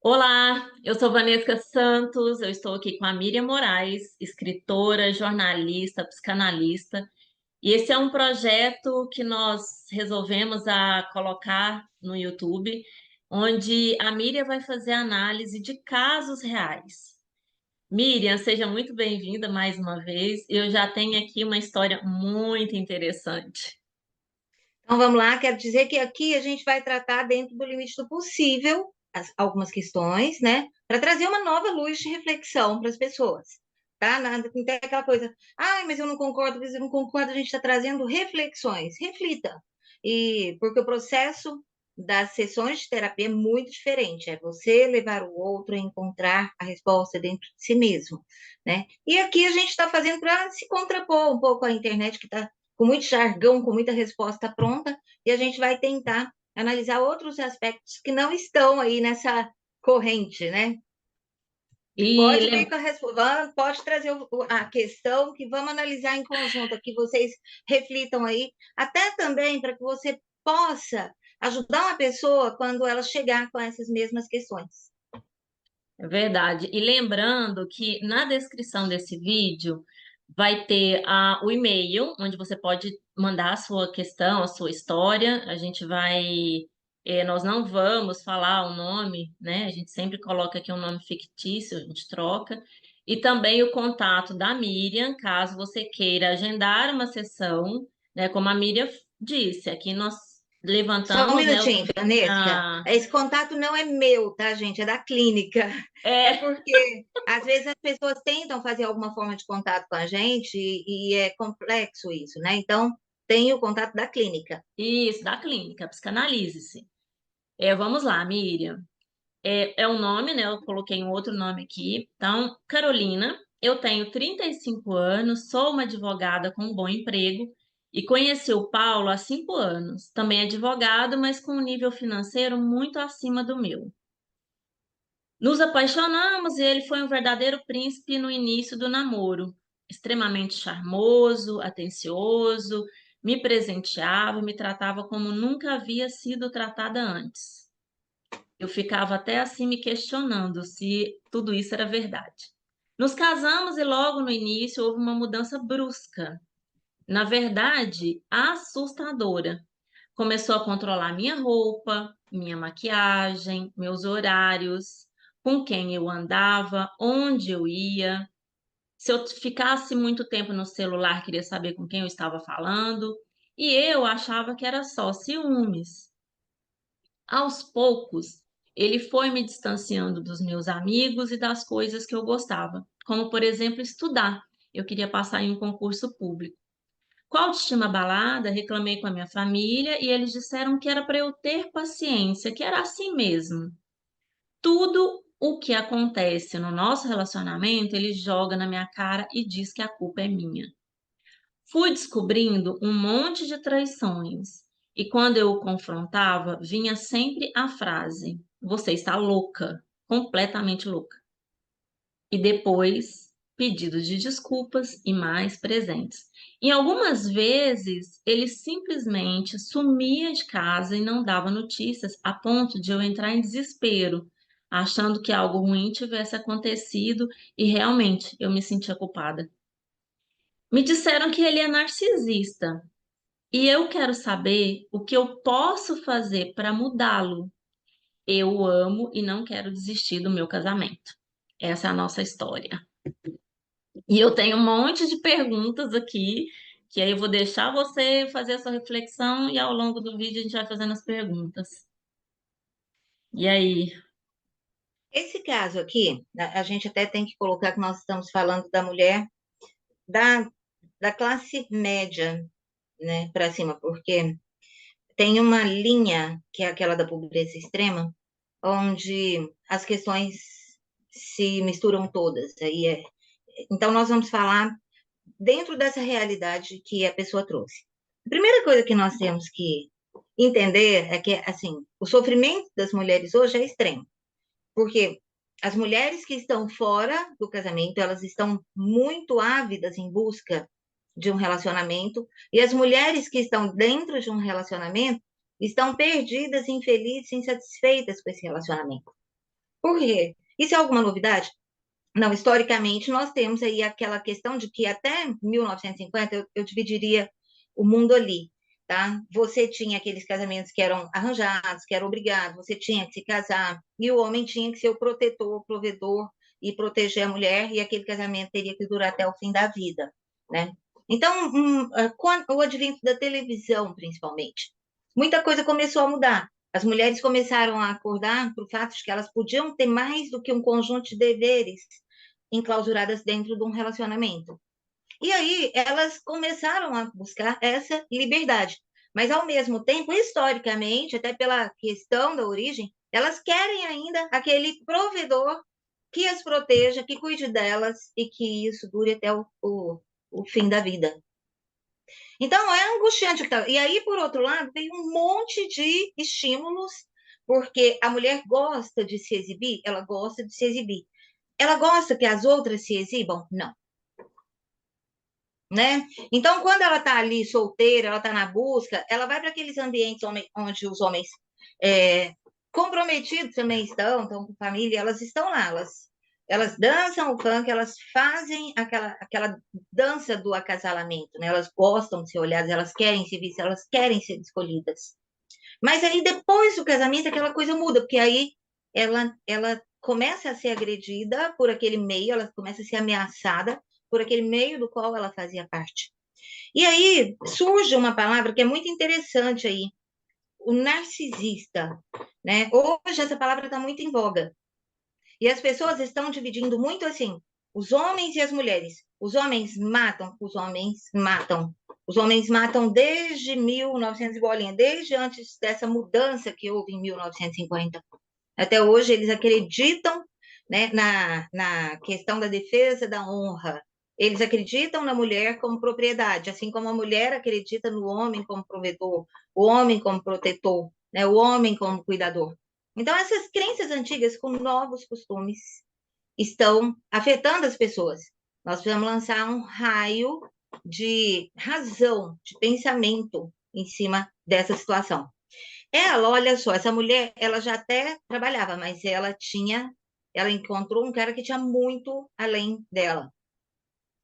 Olá, eu sou Vanessa Santos, eu estou aqui com a Miriam Moraes, escritora, jornalista, psicanalista, e esse é um projeto que nós resolvemos colocar no YouTube, onde a Miriam vai fazer análise de casos reais. Miriam, seja muito bem-vinda mais uma vez. Eu já tenho aqui uma história muito interessante. Então vamos lá, quero dizer que aqui a gente vai tratar dentro do limite do possível algumas questões, né, para trazer uma nova luz de reflexão para as pessoas, tá? Não tem aquela coisa, ai, mas eu não concordo, mas eu não concordo, a gente está trazendo reflexões, reflita. E porque o processo das sessões de terapia é muito diferente, é você levar o outro a encontrar a resposta dentro de si mesmo, né? E aqui a gente está fazendo para se contrapor um pouco à internet que está com muito jargão, com muita resposta pronta, e a gente vai tentar analisar outros aspectos que não estão aí nessa corrente, né? E Pode vir com a resposta, pode trazer a questão que vamos analisar em conjunto, que vocês reflitam aí, até também para que você possa ajudar uma pessoa quando ela chegar com essas mesmas questões. É verdade. E lembrando que na descrição desse vídeo vai ter o e-mail, onde você pode mandar a sua questão, a sua história. A gente vai. Nós não vamos falar o nome, né? A gente sempre coloca aqui um nome fictício, a gente troca. E também o contato da Miriam, caso você queira agendar uma sessão, né? Como a Miriam disse, aqui nós Só um levantamos, né? minutinho, Vanessa. Esse contato não é meu, tá, gente? É da clínica. É É, porque, às vezes, as pessoas tentam fazer alguma forma de contato com a gente e é complexo isso, né? Então, tem o contato da clínica. isso, da clínica, psicanalise-se. Vamos lá, Miriam. É um nome, né? Eu coloquei um outro nome aqui. Então, Carolina, eu tenho 35 anos, sou uma advogada com um bom emprego e conheci o Paulo há 5 anos. Também é advogado, mas com um nível financeiro muito acima do meu. Nos apaixonamos e ele foi um verdadeiro príncipe no início do namoro. Extremamente charmoso, atencioso, me presenteava e me tratava como nunca havia sido tratada antes. Eu ficava até assim me questionando se tudo isso era verdade. Nos casamos e logo no início houve uma mudança brusca. Na verdade, assustadora. Começou a controlar minha roupa, minha maquiagem, meus horários, com quem eu andava, onde eu ia. Se eu ficasse muito tempo no celular, queria saber com quem eu estava falando. E eu achava que era só ciúmes. Aos poucos, ele foi me distanciando dos meus amigos e das coisas que eu gostava, como, por exemplo, estudar. Eu queria passar em um concurso público. Com a autoestima abalada, reclamei com a minha família e eles disseram que era para eu ter paciência, que era assim mesmo. Tudo o que acontece no nosso relacionamento, ele joga na minha cara e diz que a culpa é minha. Fui descobrindo um monte de traições e quando eu o confrontava, vinha sempre a frase: Você está louca, completamente louca. E depois, pedidos de desculpas e mais presentes. Em algumas vezes, ele simplesmente sumia de casa e não dava notícias, a ponto de eu entrar em desespero, achando que algo ruim tivesse acontecido e realmente eu me sentia culpada. Me disseram que ele é narcisista e eu quero saber o que eu posso fazer para mudá-lo. Eu o amo e não quero desistir do meu casamento. Essa é a nossa história. E eu tenho um monte de perguntas aqui, que aí eu vou deixar você fazer a sua reflexão e ao longo do vídeo a gente vai fazendo as perguntas. E aí? Esse caso aqui, a gente até tem que colocar que nós estamos falando da mulher da, da classe média, né, para cima, porque tem uma linha, que é aquela da pobreza extrema, onde as questões se misturam todas. Então, nós vamos falar dentro dessa realidade que a pessoa trouxe. A primeira coisa que nós temos que entender é que, assim, o sofrimento das mulheres hoje é extremo, porque as mulheres que estão fora do casamento, elas estão muito ávidas em busca de um relacionamento, e as mulheres que estão dentro de um relacionamento estão perdidas, infelizes, insatisfeitas com esse relacionamento. Por quê? Isso é alguma novidade? Não, historicamente, nós temos aí aquela questão de que até 1950 eu dividiria o mundo ali, tá? Você tinha aqueles casamentos que eram arranjados, que eram obrigados, você tinha que se casar, e o homem tinha que ser o protetor, o provedor e proteger a mulher, e aquele casamento teria que durar até o fim da vida, né? Então, com o advento da televisão, principalmente, muita coisa começou a mudar. As mulheres começaram a acordar para o fato de que elas podiam ter mais do que um conjunto de deveres enclausuradas dentro de um relacionamento. E aí elas começaram a buscar essa liberdade. Mas, ao mesmo tempo, historicamente, até pela questão da origem, elas querem ainda aquele provedor que as proteja, que cuide delas e que isso dure até o fim da vida. Então, é angustiante. E aí, por outro lado, tem um monte de estímulos, porque a mulher gosta de se exibir, ela gosta de se exibir. Ela gosta que as outras se exibam? Não, né? Então, quando ela está ali solteira, ela está na busca, ela vai para aqueles ambientes onde os homens é, comprometidos também estão com família, elas estão lá, elas dançam o funk, elas fazem aquela dança do acasalamento, né? Elas gostam de ser olhadas, elas querem ser vistas, elas querem ser escolhidas. Mas aí, depois do casamento, aquela coisa muda, porque aí ela começa a ser agredida por aquele meio, ela começa a ser ameaçada por aquele meio do qual ela fazia parte. E aí surge uma palavra que é muito interessante aí, o narcisista, né? Hoje essa palavra está muito em voga. E as pessoas estão dividindo muito assim, os homens e as mulheres. Os homens matam, os homens matam. Os homens matam desde 1900 e bolinha, desde antes dessa mudança que houve em 1950. Até hoje eles acreditam, né, na questão da defesa da honra. Eles acreditam na mulher como propriedade, assim como a mulher acredita no homem como provedor, o homem como protetor, né, o homem como cuidador. Então, essas crenças antigas com novos costumes estão afetando as pessoas. Nós precisamos lançar um raio de razão, de pensamento em cima dessa situação. Ela, olha só, essa mulher, ela já até trabalhava, mas ela encontrou um cara que tinha muito além dela,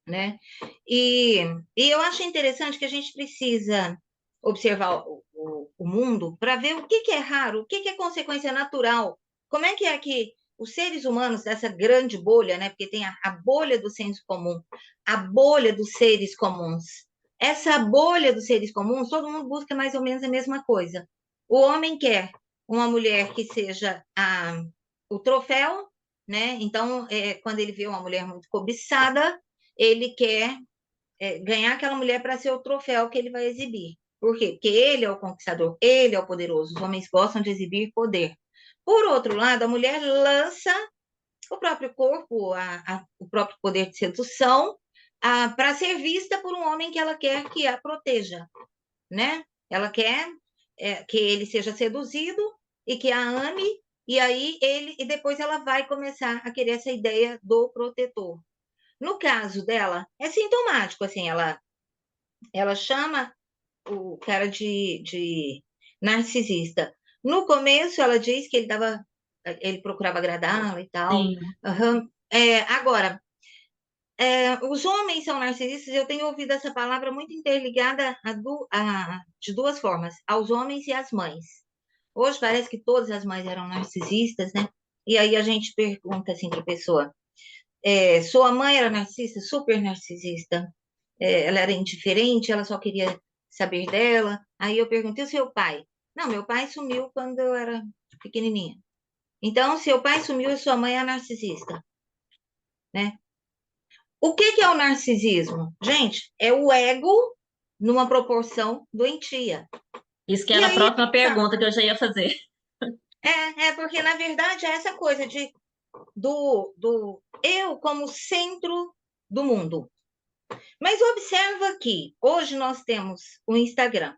né? E, e eu acho interessante que a gente precisa observar o mundo para ver o que é raro, o que é consequência natural, como é que os seres humanos dessa grande bolha, né? Porque tem a bolha do senso comum, a bolha dos seres comuns. Essa bolha dos seres comuns, todo mundo busca mais ou menos a mesma coisa. O homem quer uma mulher que seja o troféu, né? Então, quando ele vê uma mulher muito cobiçada, ele quer ganhar aquela mulher para ser o troféu que ele vai exibir. Por quê? Porque ele é o conquistador, ele é o poderoso. Os homens gostam de exibir poder. Por outro lado, a mulher lança o próprio corpo, o próprio poder de sedução, para ser vista por um homem que ela quer que a proteja, né? Ela quer que ele seja seduzido e que a ame, e depois ela vai começar a querer essa ideia do protetor. No caso dela, é sintomático, assim, ela chama o cara de narcisista. No começo, ela diz que ele procurava agradá-la e tal. Sim. Uhum. Agora, os homens são narcisistas, eu tenho ouvido essa palavra muito interligada de duas formas, aos homens e às mães. Hoje parece que todas as mães eram narcisistas, né? E aí a gente pergunta assim para a pessoa, sua mãe era narcisista, super narcisista? Ela era indiferente, ela só queria saber dela. Aí eu perguntei, o seu pai? Não, meu pai sumiu quando eu era pequenininha. Então, seu pai sumiu e sua mãe é narcisista, né? O que é o narcisismo? Gente, é o ego numa proporção doentia. Isso que E era a aí, próxima pergunta que eu já ia fazer. porque na verdade é essa coisa do eu como centro do mundo. Mas observa que hoje nós temos o Instagram.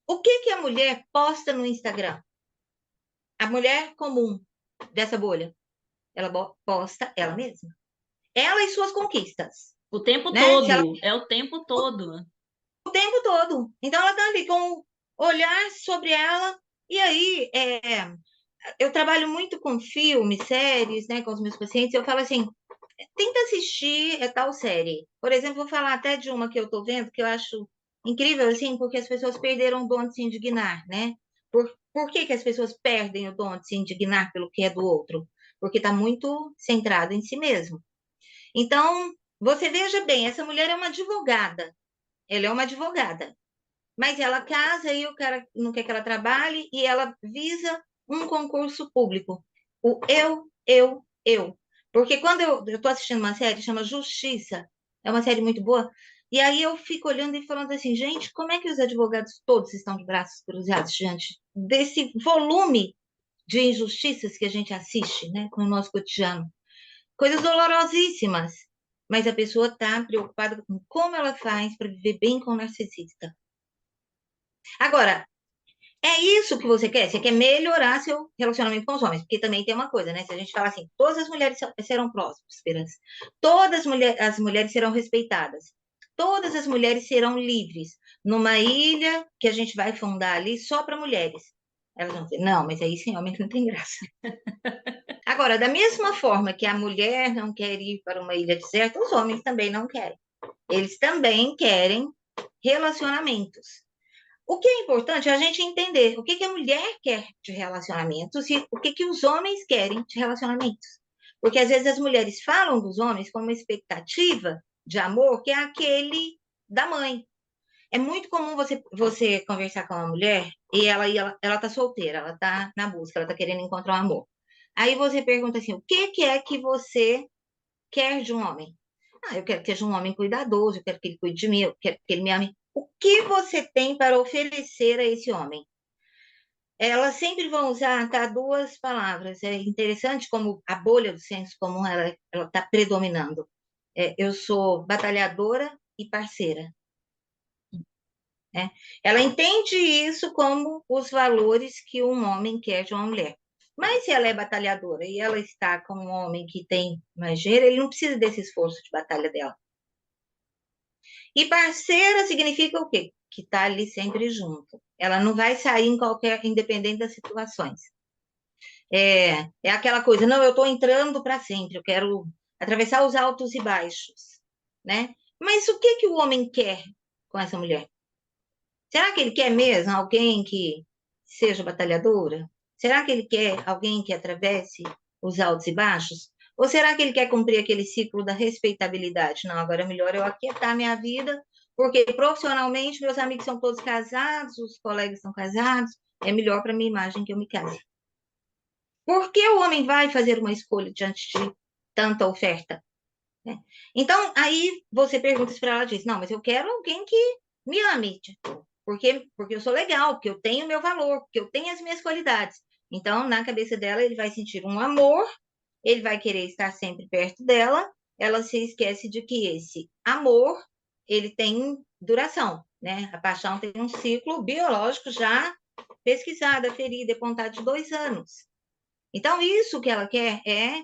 O que a mulher posta no Instagram? A mulher comum dessa bolha, ela posta ela mesma. Ela e suas conquistas, O tempo né? Se ela, todo, é o tempo todo. o tempo todo. Então ela tá ali com o olhar sobre ela e aí eu trabalho muito com filmes, séries, né, com os meus pacientes, eu falo assim, tenta assistir tal série. Por exemplo, vou falar até de uma que eu tô vendo, que eu acho incrível, assim, porque as pessoas perderam o dom de se indignar, né? Por que que as pessoas perdem o dom de se indignar pelo que é do outro? Porque está muito centrado em si mesmo. Então, você veja bem, essa mulher é uma advogada. Ela é uma advogada. Mas ela casa e o cara não quer que ela trabalhe e ela visa um concurso público. O eu. Porque quando eu estou assistindo uma série, chama Justiça, é uma série muito boa, e aí eu fico olhando e falando assim, gente, como é que os advogados todos estão de braços cruzados diante desse volume de injustiças que a gente assiste, né, no nosso cotidiano? Coisas dolorosíssimas, mas a pessoa está preocupada com como ela faz para viver bem com o narcisista. Agora, é isso que você quer? Você quer melhorar seu relacionamento com os homens? Porque também tem uma coisa, né? Se a gente fala assim, todas as mulheres serão prósperas, todas as mulheres serão respeitadas, todas as mulheres serão livres, numa ilha que a gente vai fundar ali só para mulheres. Elas vão dizer, não, mas aí sem homem não tem graça. Agora, da mesma forma que a mulher não quer ir para uma ilha deserta, os homens também não querem. Eles também querem relacionamentos. O que é importante é a gente entender o que que a mulher quer de relacionamentos e o que que os homens querem de relacionamentos. Porque às vezes as mulheres falam dos homens com uma expectativa de amor que é aquele da mãe. É muito comum você conversar com uma mulher e ela tá solteira, ela tá na busca, ela tá querendo encontrar um amor. Aí você pergunta assim: o que é que você quer de um homem? Ah, eu quero que seja um homem cuidadoso, eu quero que ele cuide de mim, eu quero que ele me ame. O que você tem para oferecer a esse homem? Elas sempre vão usar, tá, duas palavras. É interessante como a bolha do senso comum ela está predominando. Eu sou batalhadora e parceira. Né? Ela entende isso como os valores que um homem quer de uma mulher. Mas se ela é batalhadora e ela está com um homem que tem mais dinheiro, ele não precisa desse esforço de batalha dela. E parceira significa o quê? Que está ali sempre junto. Ela não vai sair em qualquer, independente das situações. É aquela coisa, não, eu estou entrando para sempre, eu quero atravessar os altos e baixos, né? Mas o que que o homem quer com essa mulher? Será que ele quer mesmo alguém que seja batalhadora? Será que ele quer alguém que atravesse os altos e baixos? Ou será que ele quer cumprir aquele ciclo da respeitabilidade? Não, agora é melhor eu aquietar minha vida, porque profissionalmente meus amigos são todos casados, os colegas são casados, é melhor para minha imagem que eu me case. Por que o homem vai fazer uma escolha diante de tanta oferta? Né? Então, aí você pergunta para ela, diz, não, mas eu quero alguém que me ame, tipo, porque eu sou legal, porque eu tenho meu valor, porque eu tenho as minhas qualidades. Então, na cabeça dela, ele vai sentir um amor, ele vai querer estar sempre perto dela, ela se esquece de que esse amor, ele tem duração, né? A paixão tem um ciclo biológico já pesquisado, aferido, apontado de 2 anos. Então, isso que ela quer é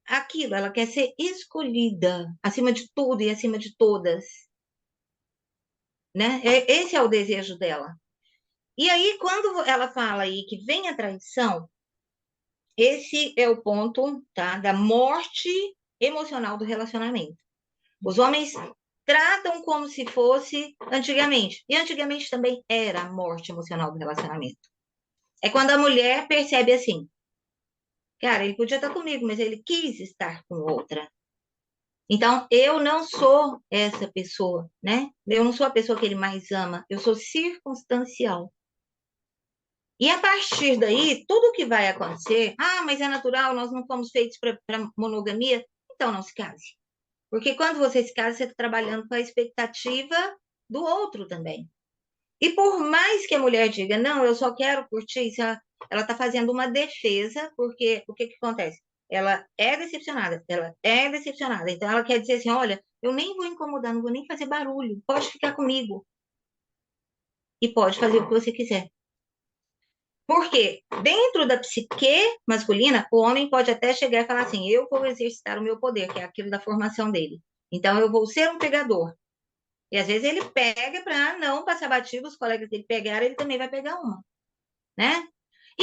aquilo, ela quer ser escolhida acima de tudo e acima de todas, né? Esse é o desejo dela. E aí, quando ela fala aí que vem a traição, esse é o ponto, tá, da morte emocional do relacionamento. Os homens tratam como se fosse antigamente, e antigamente também era a morte emocional do relacionamento. É quando a mulher percebe assim, cara, ele podia estar comigo, mas ele quis estar com outra. Então, eu não sou essa pessoa, né? Eu não sou a pessoa que ele mais ama, eu sou circunstancial. E a partir daí, tudo que vai acontecer, mas é natural, nós não fomos feitos para monogamia, então não se case. Porque quando você se casa, você está trabalhando com a expectativa do outro também. E por mais que a mulher diga, não, eu só quero curtir, ela está fazendo uma defesa, porque o que que acontece? Ela é decepcionada, ela é decepcionada. Então ela quer dizer assim, olha, eu nem vou incomodar, não vou nem fazer barulho, pode ficar comigo. E pode fazer o que você quiser. Porque dentro da psique masculina, o homem pode até chegar e falar assim, eu vou exercitar o meu poder, que é aquilo da formação dele. Então eu vou ser um pegador. E às vezes ele pega para não passar batido, os colegas dele pegaram, ele também vai pegar uma, né?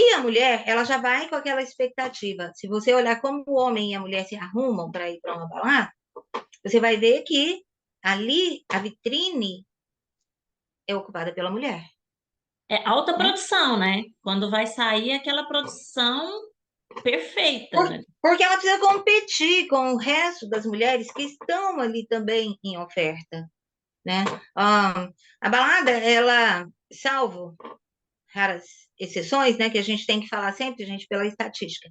E a mulher, ela já vai com aquela expectativa. Se você olhar como o homem e a mulher se arrumam para ir para uma balada, você vai ver que ali a vitrine é ocupada pela mulher, É alta né? produção, né? Quando vai sair aquela produção perfeita, né? Porque ela precisa competir com o resto das mulheres que estão ali também em oferta, né? A balada, ela, salvo raras exceções, né, que a gente tem que falar sempre, gente, pela estatística,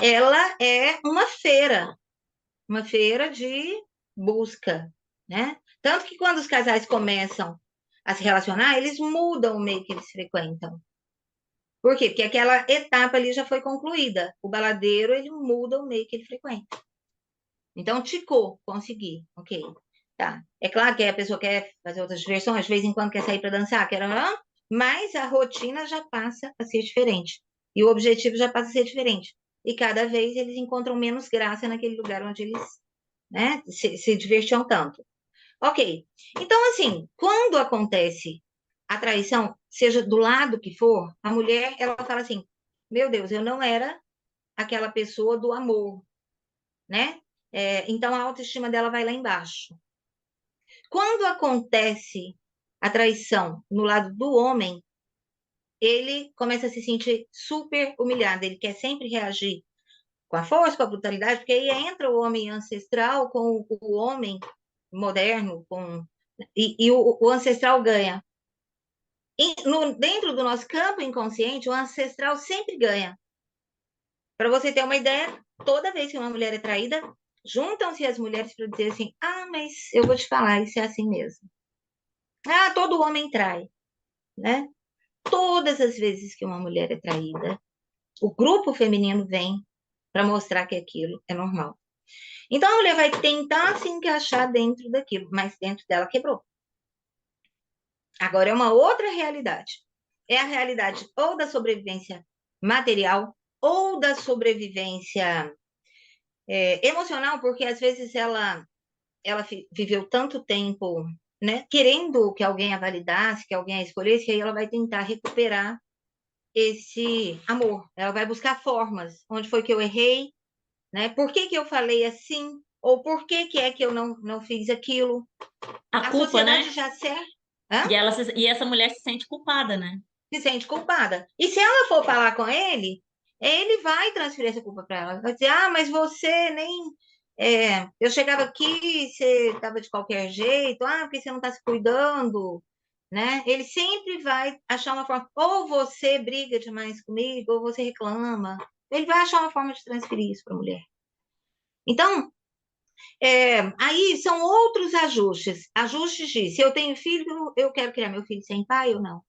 ela é uma feira de busca, né? Tanto que quando os casais começam a se relacionar, eles mudam o meio que eles frequentam. Por quê? Porque aquela etapa ali já foi concluída. O baladeiro, ele muda o meio que ele frequenta. Então, ticou, consegui, ok. Tá. É claro que a pessoa quer fazer outras diversões, de vez em quando quer sair para dançar, quer, mas a rotina já passa a ser diferente. E o objetivo já passa a ser diferente. E cada vez eles encontram menos graça naquele lugar onde eles, né, se divertiam tanto. Ok. Então, assim, quando acontece a traição, seja do lado que for, a mulher, ela fala assim: meu Deus, eu não era aquela pessoa do amor, né? Então a autoestima dela vai lá embaixo. Quando acontece a traição no lado do homem, ele começa a se sentir super humilhado, ele quer sempre reagir com a força, com a brutalidade, porque aí entra o homem ancestral com o homem moderno, o ancestral ganha. Dentro do nosso campo inconsciente, o ancestral sempre ganha. Para você ter uma ideia, toda vez que uma mulher é traída, juntam-se as mulheres para dizer assim: ah, mas eu vou te falar, isso é assim mesmo. Ah, todo homem trai, né? Todas as vezes que uma mulher é traída, o grupo feminino vem para mostrar que aquilo é normal. Então a mulher vai tentar se encaixar dentro daquilo, mas dentro dela quebrou. Agora é uma outra realidade. É a realidade ou da sobrevivência material ou da sobrevivência emocional, porque às vezes ela viveu tanto tempo, né, querendo que alguém a validasse, que alguém a escolhesse, que aí ela vai tentar recuperar esse amor. Ela vai buscar formas. Onde foi que eu errei, né? Por que que eu falei assim? Ou por que que é que eu não fiz aquilo? A A culpa, né? sociedade já E essa mulher se sente culpada, né? se sente culpada. E se ela for falar com ele vai transferir essa culpa para ela. Vai dizer, ah, mas você nem. Eu chegava aqui, você estava de qualquer jeito, ah, porque você não está se cuidando, né? Ele sempre vai achar uma forma, ou você briga demais comigo, ou você reclama. Ele vai achar uma forma de transferir isso para a mulher. Então, aí são outros ajustes. Ajustes de se eu tenho filho, eu quero criar meu filho sem pai ou não.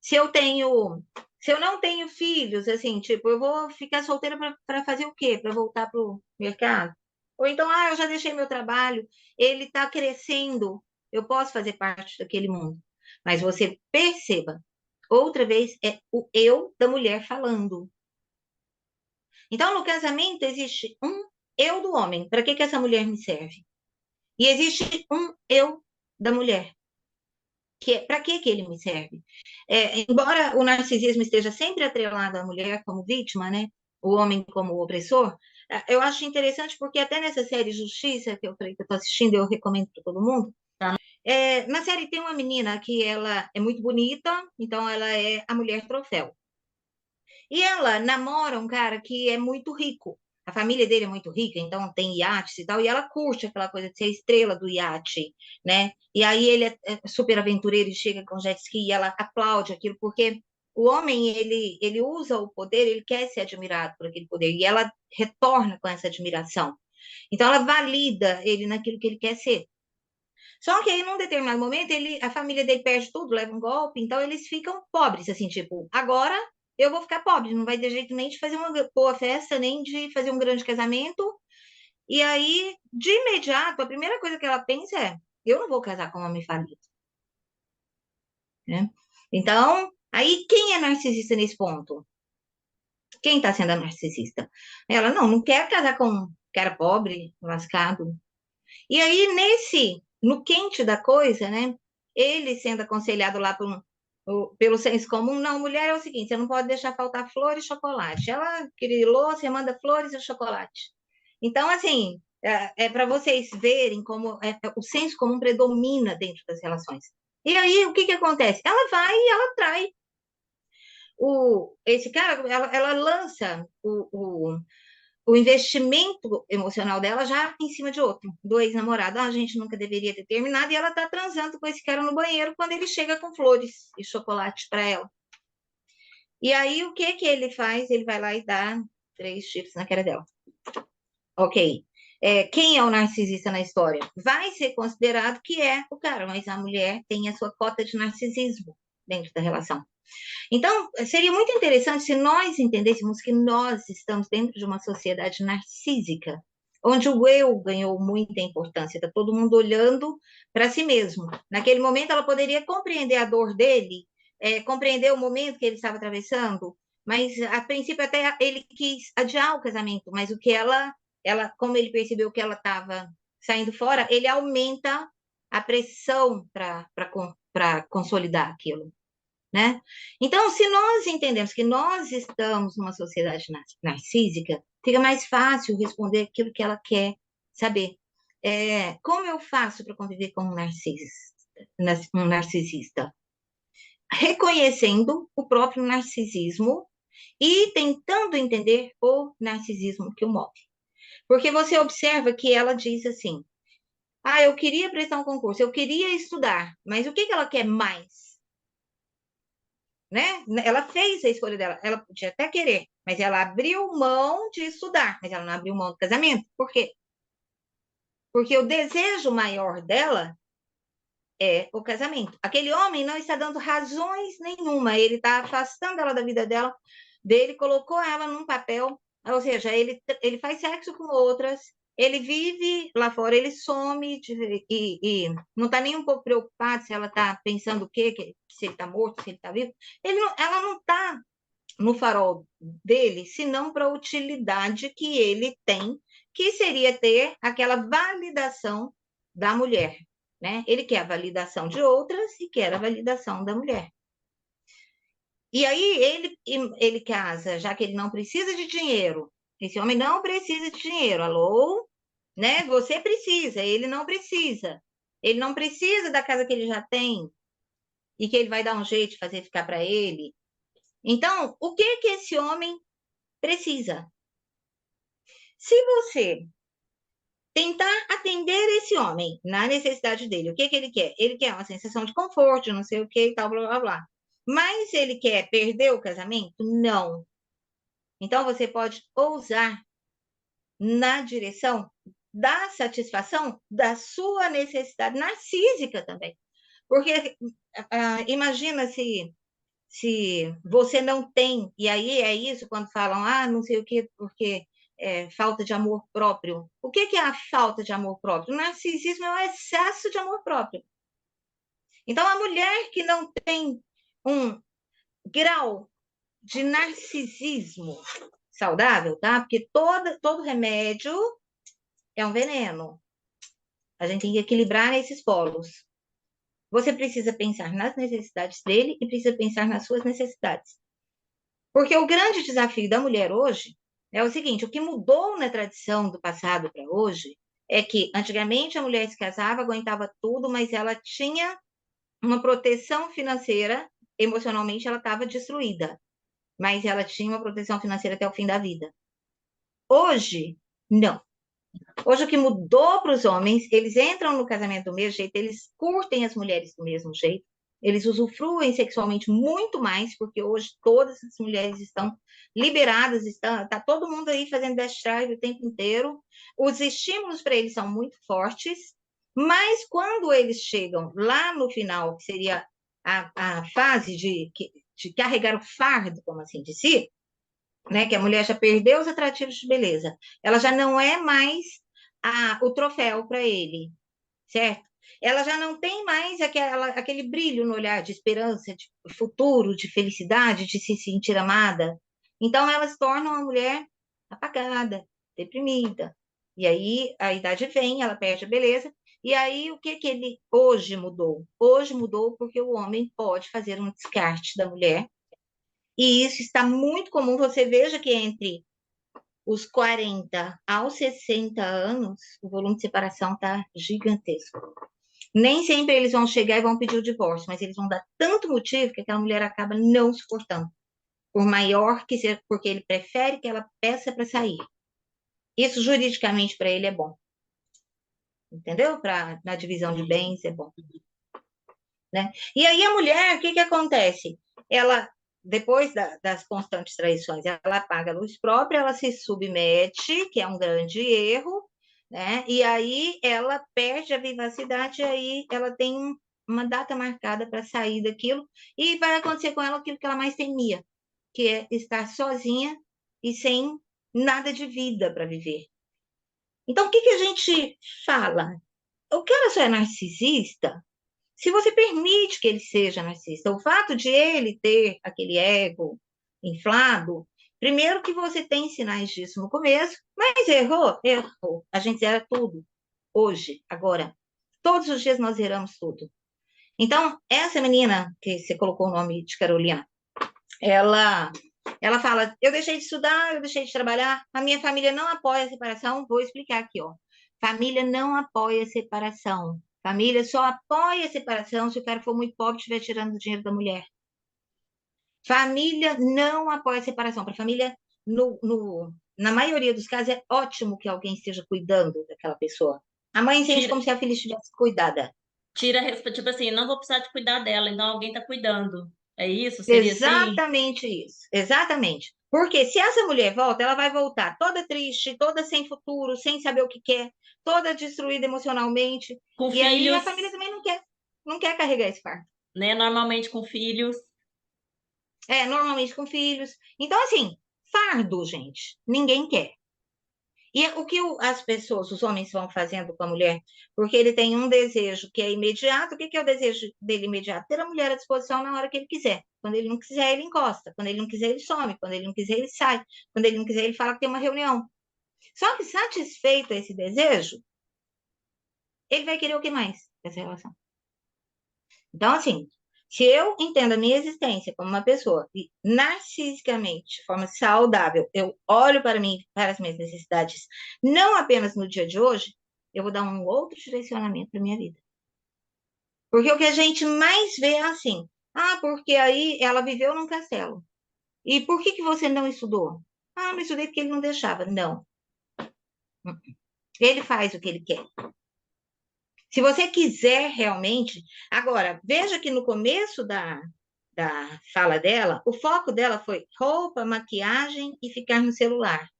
Se eu tenho, se eu não tenho filhos, assim, tipo, eu vou ficar solteira para fazer o quê? Para voltar para o mercado? Ou então, eu já deixei meu trabalho, ele está crescendo, eu posso fazer parte daquele mundo. Mas você perceba, outra vez, é o eu da mulher falando. Então, no casamento, existe um eu do homem. Para que que essa mulher me serve? E existe um eu da mulher. Para que ele me serve? Embora o narcisismo esteja sempre atrelado à mulher como vítima, né? O homem como opressor, eu acho interessante porque até nessa série Justiça, que eu falei que eu estou assistindo, eu recomendo para todo mundo. Tá? Na série tem uma menina que ela é muito bonita, então ela é a mulher troféu. E ela namora um cara que é muito rico. A família dele é muito rica, então tem iates e tal, e ela curte aquela coisa de ser estrela do iate, né? E aí ele é super aventureiro e chega com jet ski e ela aplaude aquilo, porque o homem, ele usa o poder, ele quer ser admirado por aquele poder, e ela retorna com essa admiração. Então ela valida ele naquilo que ele quer ser. Só que aí, num determinado momento, a família dele perde tudo, leva um golpe, então eles ficam pobres, assim, tipo, agora eu vou ficar pobre, não vai ter jeito nem de fazer uma boa festa, nem de fazer um grande casamento. E aí, de imediato, a primeira coisa que ela pensa é: eu não vou casar com um homem falido, né? Então, aí quem é narcisista nesse ponto? Quem está sendo a narcisista? Ela não quer casar com um cara pobre, lascado. E aí, no quente da coisa, né? Ele sendo aconselhado lá por pelo senso comum, não, mulher é o seguinte, você não pode deixar faltar flores e chocolate. Ela grilou, você manda flores e chocolate. Então, assim, para vocês verem como o senso comum predomina dentro das relações. E aí, o que que acontece? Ela vai e ela trai. Esse cara, ela lança o investimento emocional dela já em cima de outro, do ex-namorado. Ah, a gente nunca deveria ter terminado, e ela tá transando com esse cara no banheiro quando ele chega com flores e chocolate para ela. E aí, o que que ele faz? Ele vai lá e dá 3 tiros na cara dela. Ok. Quem é o narcisista na história? Vai ser considerado que é o cara, mas a mulher tem a sua cota de narcisismo dentro da relação. Então, seria muito interessante se nós entendêssemos que nós estamos dentro de uma sociedade narcísica, onde o eu ganhou muita importância, está todo mundo olhando para si mesmo. Naquele momento, ela poderia compreender a dor dele, compreender o momento que ele estava atravessando, mas a princípio até ele quis adiar o casamento, mas o que como ele percebeu que ela estava saindo fora, ele aumenta a pressão para consolidar aquilo, né? Então, se nós entendemos que nós estamos numa sociedade narcísica, fica mais fácil responder aquilo que ela quer saber. Como eu faço para conviver com um narcisista? Reconhecendo o próprio narcisismo e tentando entender o narcisismo que o move. Porque você observa que ela diz assim: ah, eu queria prestar um concurso, eu queria estudar, mas o que que ela quer mais? Né? Ela fez a escolha dela, ela podia até querer, mas ela abriu mão de estudar, mas ela não abriu mão do casamento. Por quê? Porque o desejo maior dela é o casamento. Aquele homem não está dando razões nenhuma, ele está afastando ela da vida dele, colocou ela num papel, ou seja, ele faz sexo com outras, ele vive lá fora, ele some e não está nem um pouco preocupado se ela está pensando o quê, se ele está morto, se ele está vivo. Ela não está no farol dele, senão para a utilidade que ele tem, que seria ter aquela validação da mulher, né? Ele quer a validação de outras e quer a validação da mulher. E aí ele casa, já que ele não precisa de dinheiro. Esse homem não precisa de dinheiro. Alô? Né? Você precisa, ele não precisa. Ele não precisa da casa que ele já tem e que ele vai dar um jeito de fazer ficar para ele. Então, o que que esse homem precisa? Se você tentar atender esse homem na necessidade dele, o que que ele quer? Ele quer uma sensação de conforto, não sei o que e tal, blá, blá, blá. Mas ele quer perder o casamento? Não. Então, você pode ousar na direção da satisfação da sua necessidade narcísica também. Porque imagina se você não tem, e aí é isso quando falam, ah, não sei o quê, porque falta de amor próprio. O que que é a falta de amor próprio? O narcisismo é o excesso de amor próprio. Então, a mulher que não tem um grau de narcisismo saudável, tá? Porque todo remédio é um veneno. A gente tem que equilibrar esses polos. Você precisa pensar nas necessidades dele e precisa pensar nas suas necessidades. Porque o grande desafio da mulher hoje é o seguinte: o que mudou na tradição do passado para hoje é que antigamente a mulher se casava, aguentava tudo, mas ela tinha uma proteção financeira, emocionalmente ela estava destruída, mas ela tinha uma proteção financeira até o fim da vida. Hoje, não. Hoje o que mudou para os homens, eles entram no casamento do mesmo jeito, eles curtem as mulheres do mesmo jeito, eles usufruem sexualmente muito mais, porque hoje todas as mulheres estão liberadas, tá todo mundo aí fazendo best drive o tempo inteiro, os estímulos para eles são muito fortes, mas quando eles chegam lá no final, que seria a fase de carregar o fardo, como assim de si, né, que a mulher já perdeu os atrativos de beleza, ela já não é mais o troféu para ele, certo? Ela já não tem mais aquele brilho no olhar de esperança, de futuro, de felicidade, de se sentir amada. Então, ela se torna uma mulher apagada, deprimida. E aí a idade vem, ela perde a beleza, E aí, o que que ele hoje mudou? Hoje mudou porque o homem pode fazer um descarte da mulher, e isso está muito comum. Você veja que entre os 40 aos 60 anos, o volume de separação está gigantesco. Nem sempre eles vão chegar e vão pedir o divórcio, mas eles vão dar tanto motivo que aquela mulher acaba não suportando, por maior que seja, porque ele prefere que ela peça para sair. Isso juridicamente para ele é bom, entendeu? Na divisão de bens é bom, né? E aí a mulher, o que que acontece? Ela, depois das constantes traições, ela paga a luz própria, ela se submete, que é um grande erro, né? E aí ela perde a vivacidade, e aí ela tem uma data marcada para sair daquilo, e vai acontecer com ela aquilo que ela mais temia, que é estar sozinha e sem nada de vida para viver. Então, o que que a gente fala? O cara só é narcisista se você permite que ele seja narcisista. O fato de ele ter aquele ego inflado, primeiro que você tem sinais disso no começo, mas errou, errou. A gente zera tudo. Hoje, agora. Todos os dias nós zeramos tudo. Então, essa menina, que você colocou o nome de Carolina, ela, ela fala: eu deixei de estudar, eu deixei de trabalhar, a minha família não apoia a separação. Vou explicar aqui, ó. Família não apoia a separação. Família só apoia a separação se o cara for muito pobre e estiver tirando o dinheiro da mulher. Família não apoia a separação. Para família, na maioria dos casos, é ótimo que alguém esteja cuidando daquela pessoa. A mãe sente Tira, como se a filha estivesse cuidada. tipo assim, não vou precisar de cuidar dela, então alguém tá cuidando. É isso? Seria assim? Exatamente isso, exatamente. Porque se essa mulher volta, ela vai voltar toda triste, toda sem futuro, sem saber o que quer, toda destruída emocionalmente. Com E aí a filhos, família também não quer carregar esse fardo. né? Normalmente com filhos. É, normalmente com filhos. Então, assim, fardo, gente, ninguém quer. E o que as pessoas, os homens vão fazendo com a mulher, porque ele tem um desejo que é imediato. O que que é o desejo dele imediato? Ter a mulher à disposição na hora que ele quiser. Quando ele não quiser, ele encosta. Quando ele não quiser, ele some. Quando ele não quiser, ele sai. Quando ele não quiser, ele fala que tem uma reunião. Só que satisfeito esse desejo, ele vai querer o que mais dessa relação? Então, assim, se eu entendo a minha existência como uma pessoa e narcisicamente, de forma saudável, eu olho para mim, para as minhas necessidades, não apenas no dia de hoje, eu vou dar um outro direcionamento para minha vida. Porque o que a gente mais vê é assim: ah, porque aí ela viveu num castelo. E por que que você não estudou? Ah, não estudei porque ele não deixava. Não. Ele faz o que ele quer. Se você quiser realmente. Agora, veja que no começo da fala dela, o foco dela foi roupa, maquiagem e ficar no celular.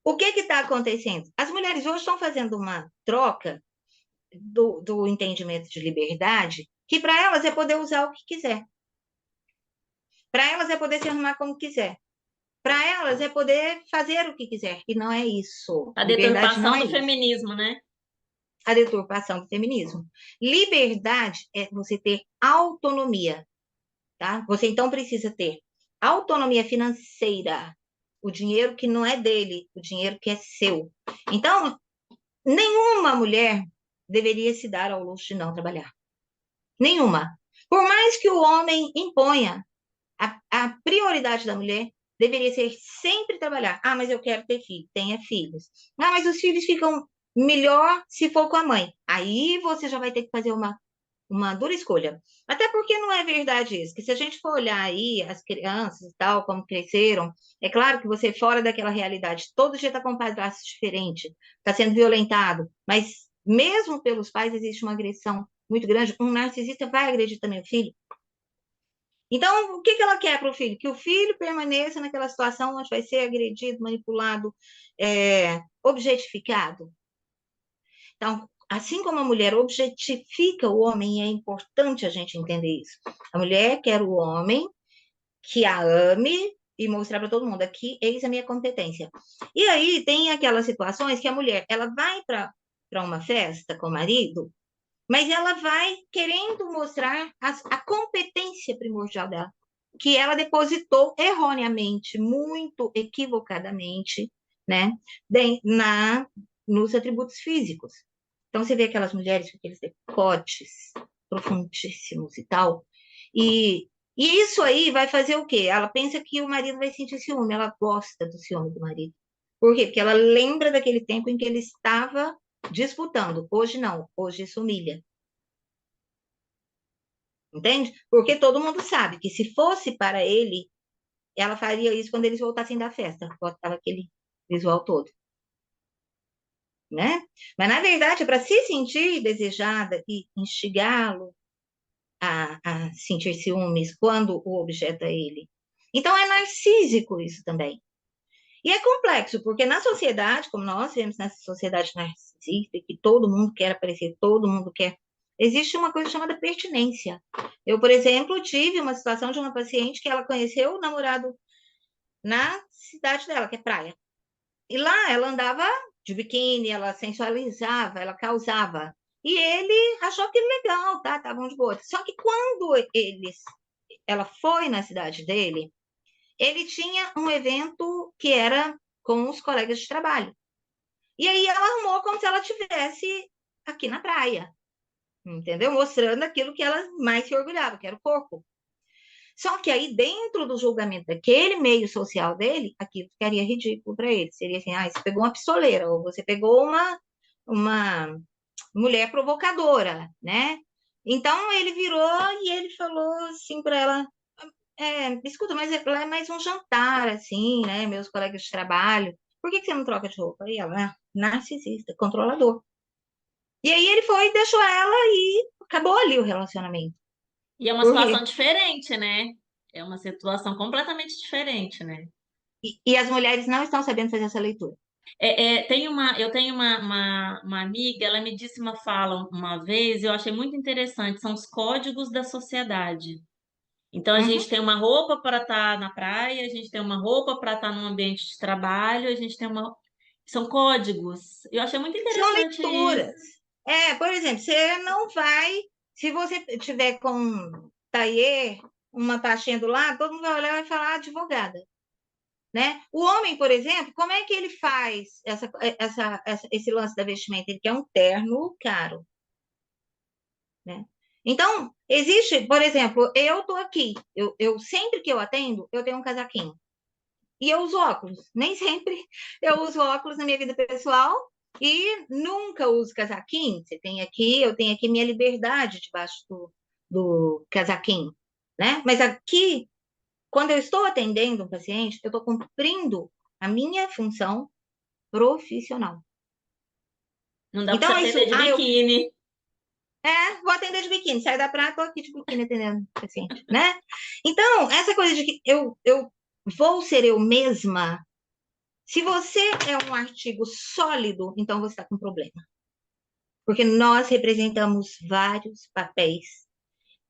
O que está acontecendo? As mulheres hoje estão fazendo uma troca do entendimento de liberdade, que para elas é poder usar o que quiser. Para elas é poder se arrumar como quiser. Para elas é poder fazer o que quiser. E não é isso. A Liberdade não deturpação é do isso. feminismo, né? A deturpação do feminismo. Liberdade é você ter autonomia, tá? Você então precisa ter autonomia financeira, o dinheiro que não é dele, o dinheiro que é seu. Então, nenhuma mulher deveria se dar ao luxo de não trabalhar. Nenhuma. Por mais que o homem imponha, a prioridade da mulher deveria ser sempre trabalhar. Ah, mas eu quero ter filho, tenha filhos. Ah, mas os filhos ficam melhor se for com a mãe. Aí você já vai ter que fazer uma dura escolha. Até porque não é verdade isso, que se a gente for olhar aí as crianças e tal, como cresceram, é claro que você fora daquela realidade, todo dia está com um padrasto diferente, está sendo violentado, mas mesmo pelos pais existe uma agressão muito grande. Um narcisista vai agredir também o filho. Então, o que que ela quer para o filho? Que o filho permaneça naquela situação onde vai ser agredido, manipulado, objetificado. Então, assim como a mulher objetifica o homem, é importante a gente entender isso. A mulher quer o homem que a ame e mostrar para todo mundo aqui, eis a minha competência. E aí tem aquelas situações que a mulher, ela vai para uma festa com o marido, mas ela vai querendo mostrar a competência primordial dela, que ela depositou erroneamente, muito equivocadamente, né, nos atributos físicos. Então, você vê aquelas mulheres com aqueles decotes profundíssimos e tal. E isso aí vai fazer o quê? Ela pensa que o marido vai sentir ciúme, ela gosta do ciúme do marido. Por quê? Porque ela lembra daquele tempo em que ele estava disputando. Hoje não, hoje isso humilha. Entende? Porque todo mundo sabe que se fosse para ele, ela faria isso quando eles voltassem da festa, botava aquele visual todo, né? Mas na verdade, é para se sentir desejada e instigá-lo a sentir ciúmes quando o objeto é ele. Então é narcísico isso também. E é complexo, porque na sociedade, como nós vemos nessa sociedade narcisista, que todo mundo quer aparecer, todo mundo quer, existe uma coisa chamada pertinência. Eu, por exemplo, tive uma situação de uma paciente que ela conheceu o namorado na cidade dela, que é praia. E lá ela andava de biquíni, ela sensualizava, ela causava. E ele achou aquilo legal, tá? Estavam de boa. Só que quando ela foi na cidade dele, ele tinha um evento que era com os colegas de trabalho. E aí ela arrumou como se ela tivesse aqui na praia, entendeu? Mostrando aquilo que ela mais se orgulhava, que era o corpo. Só que aí, dentro do julgamento daquele meio social dele, aquilo ficaria ridículo para ele. Seria assim, ah, você pegou uma pistoleira, ou você pegou uma mulher provocadora, né? Então, ele virou e ele falou assim para ela, escuta, mas lá é mais um jantar, assim, né? Meus colegas de trabalho. Por que você não troca de roupa? E ela, narcisista, controlador. E aí ele foi, deixou ela e acabou ali o relacionamento. E é uma Por situação quê? diferente, né? É uma situação completamente diferente, né? E as mulheres não estão sabendo fazer essa leitura. Eu tenho uma amiga, ela me disse uma fala uma vez, eu achei muito interessante, são os códigos da sociedade. Então, a Uhum. gente tem uma roupa para estar na praia, a gente tem uma roupa para estar num ambiente de trabalho, a gente tem uma. São códigos. Eu achei muito São interessante isso. leituras. Por exemplo, você não vai, se você tiver com um taier, uma pastinha do lado, todo mundo vai olhar e vai falar advogada, né? O homem, por exemplo, como é que ele faz esse lance da vestimenta? Ele quer um terno caro, né? Então, existe, por exemplo, eu tô aqui, eu sempre que eu atendo, eu tenho um casaquinho. E eu uso óculos. Nem sempre eu uso óculos na minha vida pessoal e nunca uso casaquinho. Eu tenho aqui minha liberdade debaixo do casaquinho, né? Mas aqui, quando eu estou atendendo um paciente, eu estou cumprindo a minha função profissional. Não dá para você Então, atender isso, de biquíni. vou atender de biquíni, sai da praia, tô aqui de biquíni atendendo o paciente, né? Então, essa coisa de que eu vou ser eu mesma. Se você é um artigo sólido, então você está com problema. Porque nós representamos vários papéis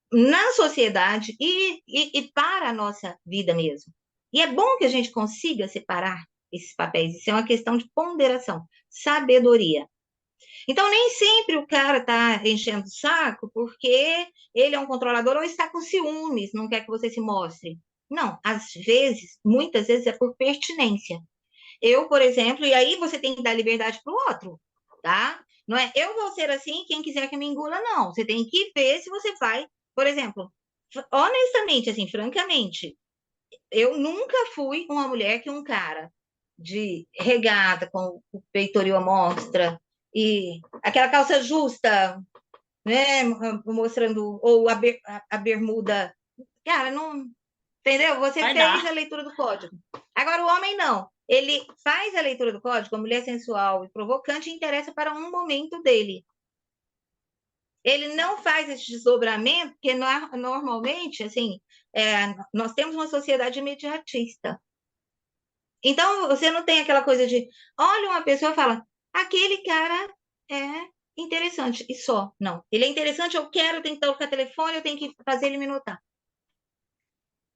na sociedade e para a nossa vida mesmo. E é bom que a gente consiga separar esses papéis. Isso é uma questão de ponderação, sabedoria. Então, nem sempre o cara está enchendo o saco porque ele é um controlador ou está com ciúmes, não quer que você se mostre. Não, às vezes, muitas vezes é por pertinência. Eu, por exemplo, e aí você tem que dar liberdade para o outro, tá? Não é eu vou ser assim, quem quiser que me engula, não. Você tem que ver se você vai, por exemplo, honestamente, assim, francamente, eu nunca fui uma mulher que um cara de regata com o peitoril à mostra e aquela calça justa, né, mostrando ou a bermuda, cara, não, entendeu? Você Vai fez a dar. leitura do código. Agora, o homem não. Ele faz a leitura do código, a mulher sensual e provocante interessa para um momento dele. Ele não faz esse desdobramento, porque normalmente, assim, nós temos uma sociedade imediatista. Então, você não tem aquela coisa de, olha uma pessoa e fala, aquele cara é interessante, e só. Não. Ele é interessante, eu quero, eu tenho que tocar telefone, eu tenho que fazer ele me notar.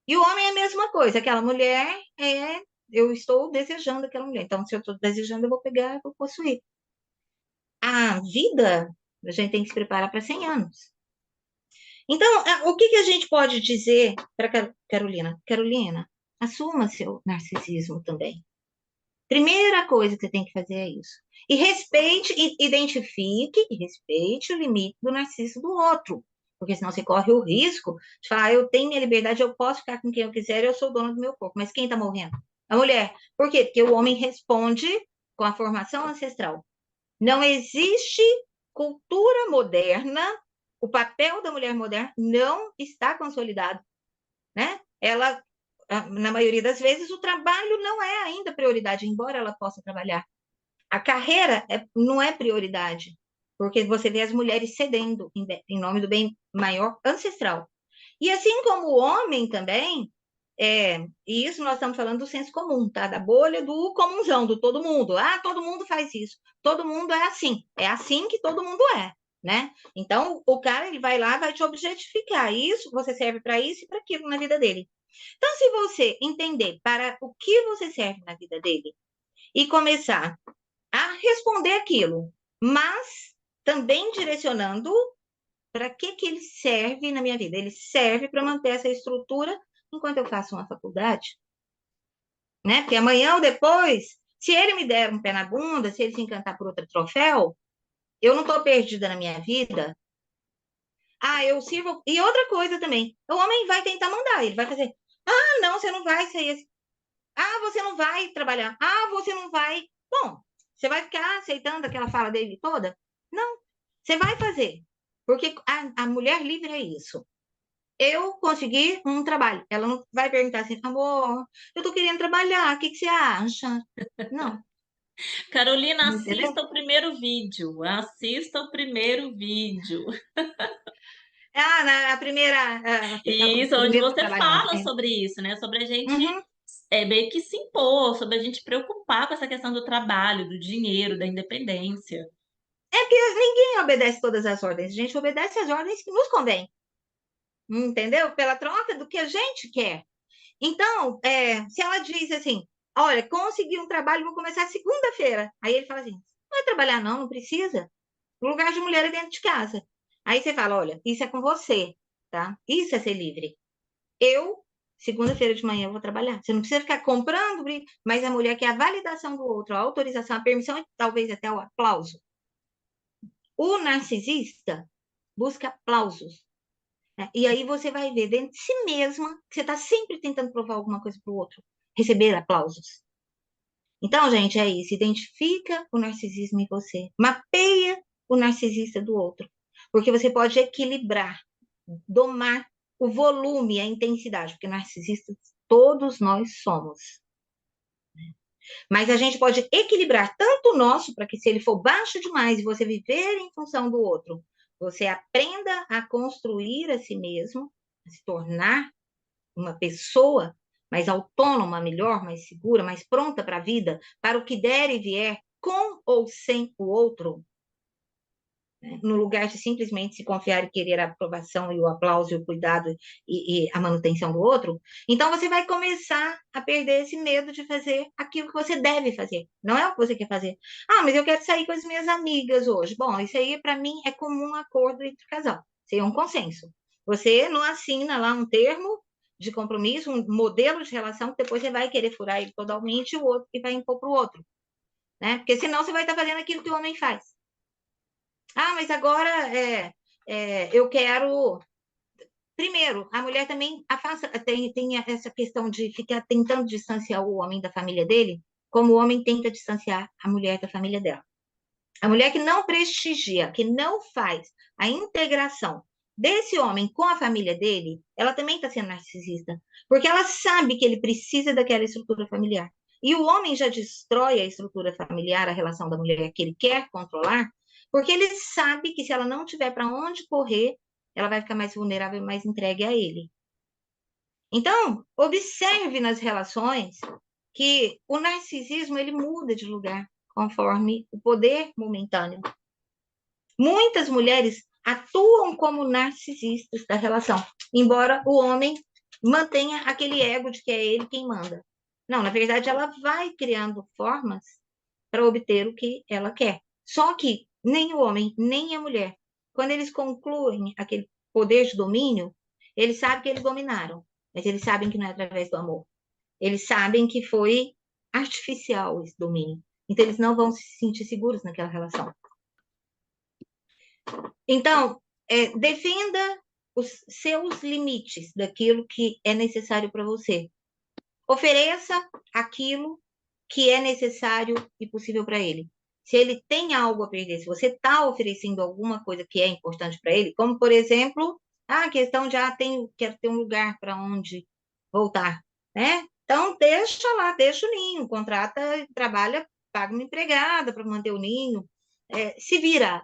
E o homem é a mesma coisa, aquela mulher eu estou desejando aquela mulher. Então, se eu estou desejando, eu vou pegar, eu vou possuir. A vida, a gente tem que se preparar para 100 anos. Então, o que que a gente pode dizer para Carolina? Carolina, assuma seu narcisismo também. Primeira coisa que você tem que fazer é isso. E respeite, identifique e respeite o limite do narciso do outro. Porque senão você corre o risco de falar, eu tenho minha liberdade, eu posso ficar com quem eu quiser, eu sou dona do meu corpo. Mas quem está morrendo? A mulher. Por quê? Porque o homem responde com a formação ancestral. Não existe cultura moderna, o papel da mulher moderna não está consolidado, né? Ela, na maioria das vezes, o trabalho não é ainda prioridade, embora ela possa trabalhar. A carreira não é prioridade, porque você vê as mulheres cedendo em nome do bem maior ancestral. E assim como o homem também, e isso nós estamos falando do senso comum, tá? Da bolha do comunzão, do todo mundo. Ah, todo mundo faz isso. Todo mundo é assim que todo mundo é, né? Então, o cara, ele vai lá, vai te objetificar. Isso, você serve para isso e para aquilo na vida dele. Então, se você entender para o que você serve na vida dele e começar a responder aquilo, mas também direcionando para que ele serve na minha vida. Ele serve para manter essa estrutura enquanto eu faço uma faculdade, né? Porque amanhã ou depois, se ele me der um pé na bunda, se ele se encantar por outro troféu, eu não estou perdida na minha vida. Ah, eu sirvo. E outra coisa também, o homem vai tentar mandar, ele vai fazer. Ah, não, você não vai sair assim. Ah, você não vai trabalhar. Ah, você não vai. Bom, você vai ficar aceitando aquela fala dele toda? Não, você vai fazer. Porque a mulher livre é isso. Eu consegui um trabalho. Ela não vai perguntar assim, amor, eu tô querendo trabalhar, o que que você acha? Não, Carolina, entendeu? assista o primeiro vídeo. Assista o primeiro vídeo. Ah, na a primeira, Isso, o onde primeiro você trabalho não. fala sobre isso, né? Sobre a gente Uhum. meio que se impor, sobre a gente preocupar com essa questão do trabalho, do dinheiro, da independência. É porque ninguém obedece todas as ordens. A gente obedece as ordens que nos convém, entendeu? Pela troca do que a gente quer. Então, se ela diz assim, olha, consegui um trabalho, vou começar segunda-feira. Aí ele fala assim, não vai trabalhar não, não precisa. O lugar de mulher é dentro de casa. Aí você fala, olha, isso é com você, tá? Isso é ser livre. Eu, segunda-feira de manhã, eu vou trabalhar. Você não precisa ficar comprando, mas a mulher quer a validação do outro, a autorização, a permissão e talvez até o aplauso. O narcisista busca aplausos, né? E aí você vai ver dentro de si mesma que você está sempre tentando provar alguma coisa para o outro, receber aplausos. Então, gente, é isso. Identifica o narcisismo em você. Mapeia o narcisista do outro. Porque você pode equilibrar, domar o volume, a intensidade. Porque narcisistas todos nós somos. Mas a gente pode equilibrar tanto o nosso, para que se ele for baixo demais e você viver em função do outro, você aprenda a construir a si mesmo, a se tornar uma pessoa mais autônoma, melhor, mais segura, mais pronta para a vida, para o que der e vier, com ou sem o outro, né? No lugar de simplesmente se confiar e querer a aprovação e o aplauso e o cuidado e a manutenção do outro, então você vai começar a perder esse medo de fazer aquilo que você deve fazer, não é o que você quer fazer. Ah, mas eu quero sair com as minhas amigas hoje. Bom, isso aí para mim é comum acordo entre o casal, isso aí é um consenso. Você não assina lá um termo de compromisso, um modelo de relação que depois você vai querer furar ele totalmente e o outro e vai impor para o outro, né? Porque senão você vai estar fazendo aquilo que o homem faz. Ah, mas agora eu quero. Primeiro, a mulher também tem essa questão de ficar tentando distanciar o homem da família dele, como o homem tenta distanciar a mulher da família dela. A mulher que não prestigia, que não faz a integração desse homem com a família dele, ela também está sendo narcisista, porque ela sabe que ele precisa daquela estrutura familiar. E o homem já destrói a estrutura familiar, a relação da mulher que ele quer controlar, porque ele sabe que se ela não tiver para onde correr, ela vai ficar mais vulnerável e mais entregue a ele. Então, observe nas relações que o narcisismo ele muda de lugar conforme o poder momentâneo. Muitas mulheres atuam como narcisistas da relação, embora o homem mantenha aquele ego de que é ele quem manda. Não, na verdade, ela vai criando formas para obter o que ela quer. Só que nem o homem, nem a mulher, quando eles concluem aquele poder de domínio, eles sabem que eles dominaram, mas eles sabem que não é através do amor. Eles sabem que foi artificial esse domínio. Então, eles não vão se sentir seguros naquela relação. Então, defenda os seus limites daquilo que é necessário para você. Ofereça aquilo que é necessário e possível para ele. Se ele tem algo a perder, se você está oferecendo alguma coisa que é importante para ele, como, por exemplo, a questão de, quero ter um lugar para onde voltar, né? Então, deixa lá, deixa o ninho, contrata, trabalha, paga uma empregada para manter o ninho, se vira.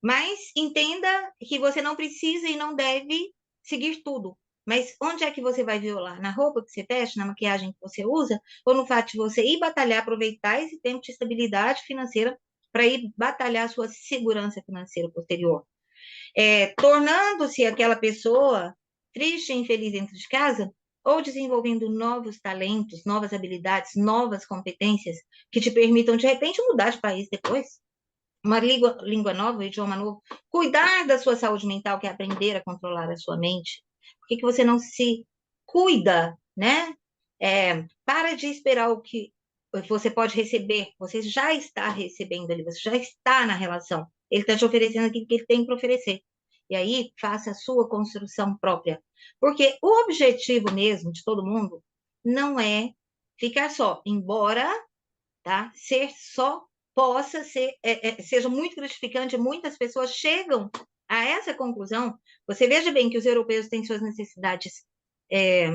Mas entenda que você não precisa e não deve seguir tudo. Mas onde é que você vai violar? Na roupa que você veste, na maquiagem que você usa, ou no fato de você ir batalhar, aproveitar esse tempo de estabilidade financeira para ir batalhar a sua segurança financeira posterior? Tornando-se aquela pessoa triste e infeliz dentro de casa, ou desenvolvendo novos talentos, novas habilidades, novas competências que te permitam, de repente, mudar de país depois, uma língua nova, um idioma novo, cuidar da sua saúde mental, que é aprender a controlar a sua mente. Por que você não se cuida, né? Para de esperar o que você pode receber, você já está recebendo ali, você já está na relação. Ele está te oferecendo aquilo que ele tem para oferecer. E aí, faça a sua construção própria. Porque o objetivo mesmo de todo mundo não é ficar só, embora, tá? Ser só possa ser, seja muito gratificante, muitas pessoas chegam a essa conclusão. Você veja bem que os europeus têm suas necessidades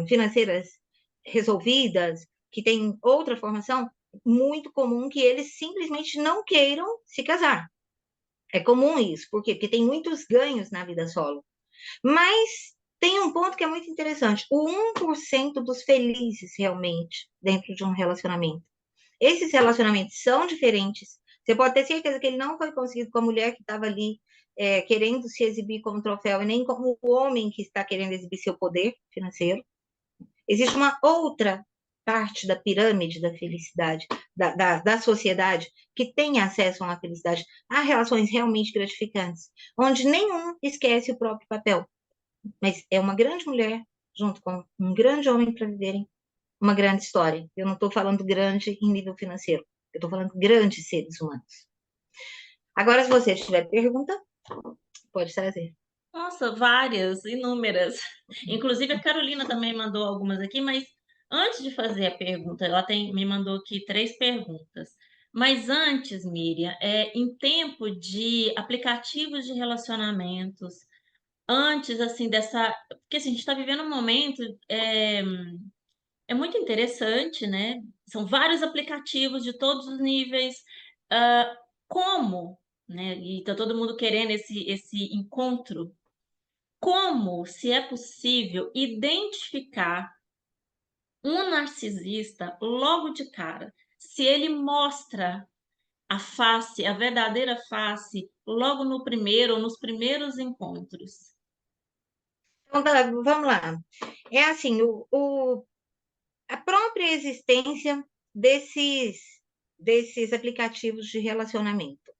financeiras resolvidas, que têm outra formação, muito comum que eles simplesmente não queiram se casar. É comum isso. Por quê? Porque tem muitos ganhos na vida solo. Mas tem um ponto que é muito interessante. O 1% dos felizes realmente dentro de um relacionamento. Esses relacionamentos são diferentes. Você pode ter certeza que ele não foi conseguido com a mulher que estava ali querendo se exibir como troféu e nem como o homem que está querendo exibir seu poder financeiro. Existe uma outra parte da pirâmide da felicidade, da sociedade, que tem acesso a uma felicidade, a relações realmente gratificantes, onde nenhum esquece o próprio papel. Mas é uma grande mulher junto com um grande homem para viverem uma grande história. Eu não estou falando grande em nível financeiro, eu estou falando grandes seres humanos. Agora, se você tiver pergunta, pode trazer. Nossa, várias, inúmeras. Inclusive, a Carolina também mandou algumas aqui, mas antes de fazer a pergunta, me mandou aqui 3 perguntas. Mas antes, Miriam, em tempo de aplicativos de relacionamentos, antes, assim, porque assim, a gente está vivendo um momento, é muito interessante, né? São vários aplicativos de todos os níveis. Ah, como, né? E tá todo mundo querendo esse encontro. Como, se é possível, identificar um narcisista logo de cara? Se ele mostra a face, a verdadeira face, logo no primeiro ou nos primeiros encontros. Então, vamos lá. É assim, a própria existência desses aplicativos de relacionamento.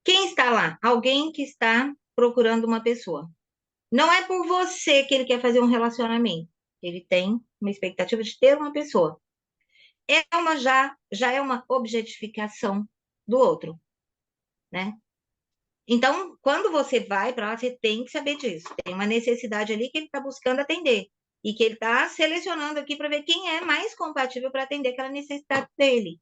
Quem está lá? Alguém que está procurando uma pessoa. Não é por você que ele quer fazer um relacionamento. Ele tem uma expectativa de ter uma pessoa. Já é uma objetificação do outro, né? Então, quando você vai para lá, você tem que saber disso. Tem uma necessidade ali que ele está buscando atender. E que ele está selecionando aqui para ver quem é mais compatível para atender aquela necessidade dele.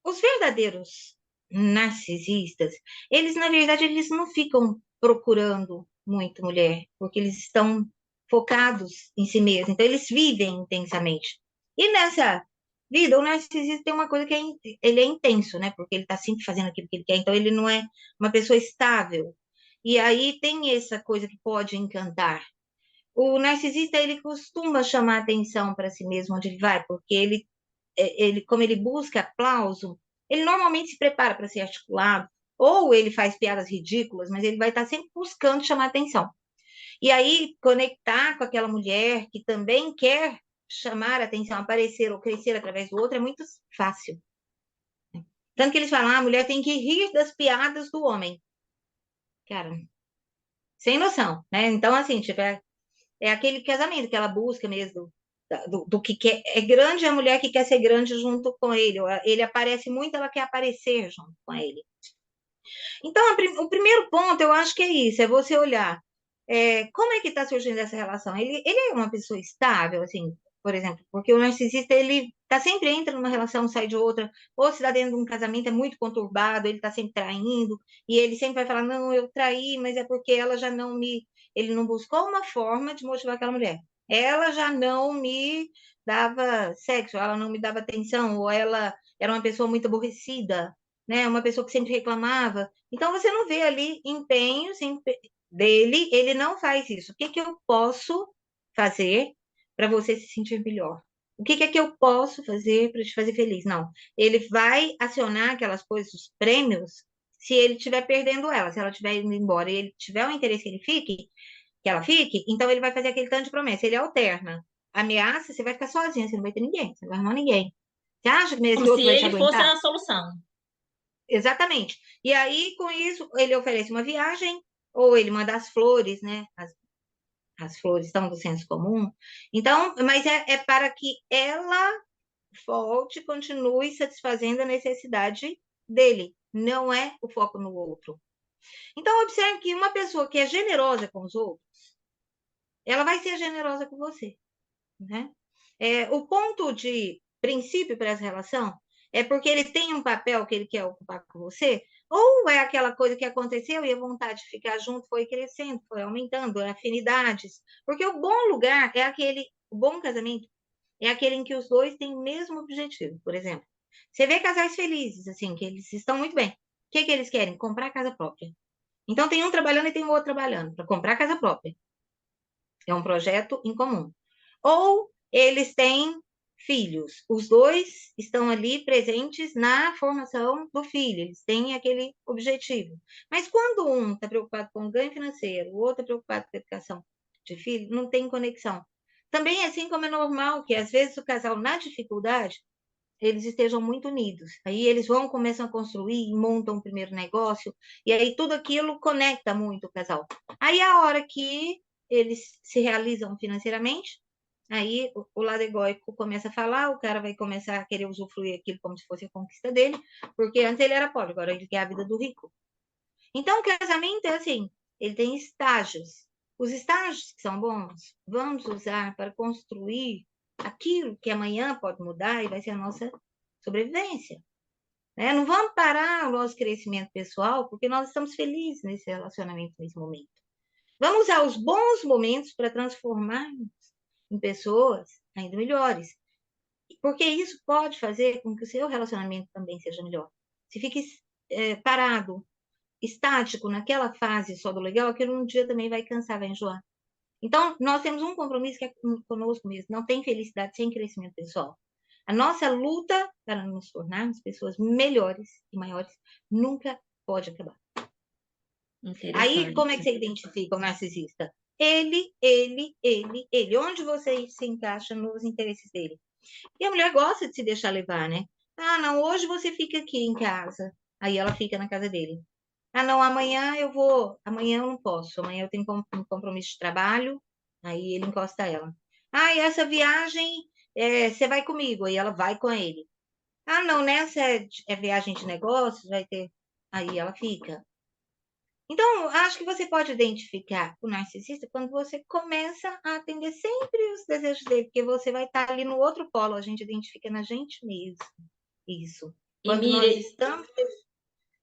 Os verdadeiros narcisistas, eles, na verdade, eles não ficam procurando muito mulher, porque eles estão focados em si mesmos. Então, eles vivem intensamente. E nessa vida, o narcisista tem uma coisa que ele é intenso, né? Porque ele está sempre fazendo aquilo que ele quer. Então, ele não é uma pessoa estável. E aí tem essa coisa que pode encantar. O narcisista, ele costuma chamar atenção para si mesmo onde ele vai, porque como ele busca aplauso, ele normalmente se prepara para ser articulado, ou ele faz piadas ridículas, mas ele vai estar sempre buscando chamar atenção. E aí, conectar com aquela mulher que também quer chamar atenção, aparecer ou crescer através do outro é muito fácil. Tanto que eles falam, a mulher tem que rir das piadas do homem. Cara, sem noção, né? Então, assim, tipo, é aquele casamento que ela busca mesmo, do que quer. É grande a mulher que quer ser grande junto com ele. Ele aparece muito, ela quer aparecer junto com ele. Então, o primeiro ponto, eu acho que é isso, é você olhar como é que está surgindo essa relação. Ele é uma pessoa estável, assim, por exemplo, porque o narcisista, ele está sempre entra numa relação, sai de outra, ou se está dentro de um casamento, é muito conturbado, ele está sempre traindo, e ele sempre vai falar, não, eu traí, mas é porque ela já não me... Ele não buscou uma forma de motivar aquela mulher. Ela já não me dava sexo, ela não me dava atenção, ou ela era uma pessoa muito aborrecida, né? Uma pessoa que sempre reclamava. Então, você não vê ali empenhos dele, ele não faz isso. O que que eu posso fazer para você se sentir melhor? O que é que eu posso fazer para te fazer feliz? Não. Ele vai acionar aquelas coisas, os prêmios, se ele estiver perdendo ela, se ela estiver indo embora e ele tiver o interesse que ela fique, então ele vai fazer aquele tanto de promessa. Ele alterna. Ameaça, você vai ficar sozinha, você não vai ter ninguém, você não vai arrumar ninguém. Você acha que Como esse se outro vai te ele fosse aguentar? a solução. Exatamente. E aí, com isso, ele oferece uma viagem, ou ele manda as flores, né? As flores estão do senso comum. Então, mas é para que ela volte, continue satisfazendo a necessidade dele. Não é o foco no outro. Então, observe que uma pessoa que é generosa com os outros, ela vai ser generosa com você, né? O ponto de princípio para essa relação é porque ele tem um papel que ele quer ocupar com você, ou é aquela coisa que aconteceu e a vontade de ficar junto foi crescendo, foi aumentando, afinidades. Porque o bom lugar é aquele, o bom casamento é aquele em que os dois têm o mesmo objetivo. Por exemplo, você vê casais felizes, assim, que eles estão muito bem. O que que eles querem? Comprar casa própria. Então tem um trabalhando e tem o outro trabalhando para comprar casa própria. É um projeto em comum. Ou eles têm filhos. Os dois estão ali presentes na formação do filho, eles têm aquele objetivo. Mas quando um está preocupado com o ganho financeiro, o outro está preocupado com a educação de filho, não tem conexão. Também, assim como é normal que às vezes o casal, na dificuldade, eles estejam muito unidos. Aí eles vão, começam a construir, montam o primeiro negócio, e aí tudo aquilo conecta muito o casal. Aí a hora que eles se realizam financeiramente, aí o lado egóico começa a falar, o cara vai começar a querer usufruir aquilo como se fosse a conquista dele, porque antes ele era pobre, agora ele quer a vida do rico. Então, o casamento é assim, ele tem estágios. Os estágios que são bons, vamos usar para construir aquilo que amanhã pode mudar e vai ser a nossa sobrevivência. Né? Não vamos parar o nosso crescimento pessoal, porque nós estamos felizes nesse relacionamento, nesse momento. Vamos usar os bons momentos para transformarmos em pessoas ainda melhores. Porque isso pode fazer com que o seu relacionamento também seja melhor. Se fique parado, estático naquela fase só do legal, aquilo um dia também vai cansar, vai enjoar. Então, nós temos um compromisso que é conosco mesmo. Não tem felicidade sem crescimento pessoal. A nossa luta para nos tornarmos pessoas melhores e maiores nunca pode acabar. Aí, como é que Interessante. você identifica o narcisista? Ele. Onde você se encaixa nos interesses dele? E a mulher gosta de se deixar levar, né? Ah, não, hoje você fica aqui em casa. Aí ela fica na casa dele. Ah, não, amanhã eu vou. Amanhã eu não posso. Amanhã eu tenho um compromisso de trabalho. Aí ele encosta ela. Ah, e essa viagem, você vai comigo. Aí ela vai com ele. Ah, não, nessa é viagem de negócios, vai ter. Aí ela fica. Então, acho que você pode identificar o narcisista quando você começa a atender sempre os desejos dele, porque você vai estar ali no outro polo, a gente identifica na gente mesmo. Isso. E Quando nós Miriam, estamos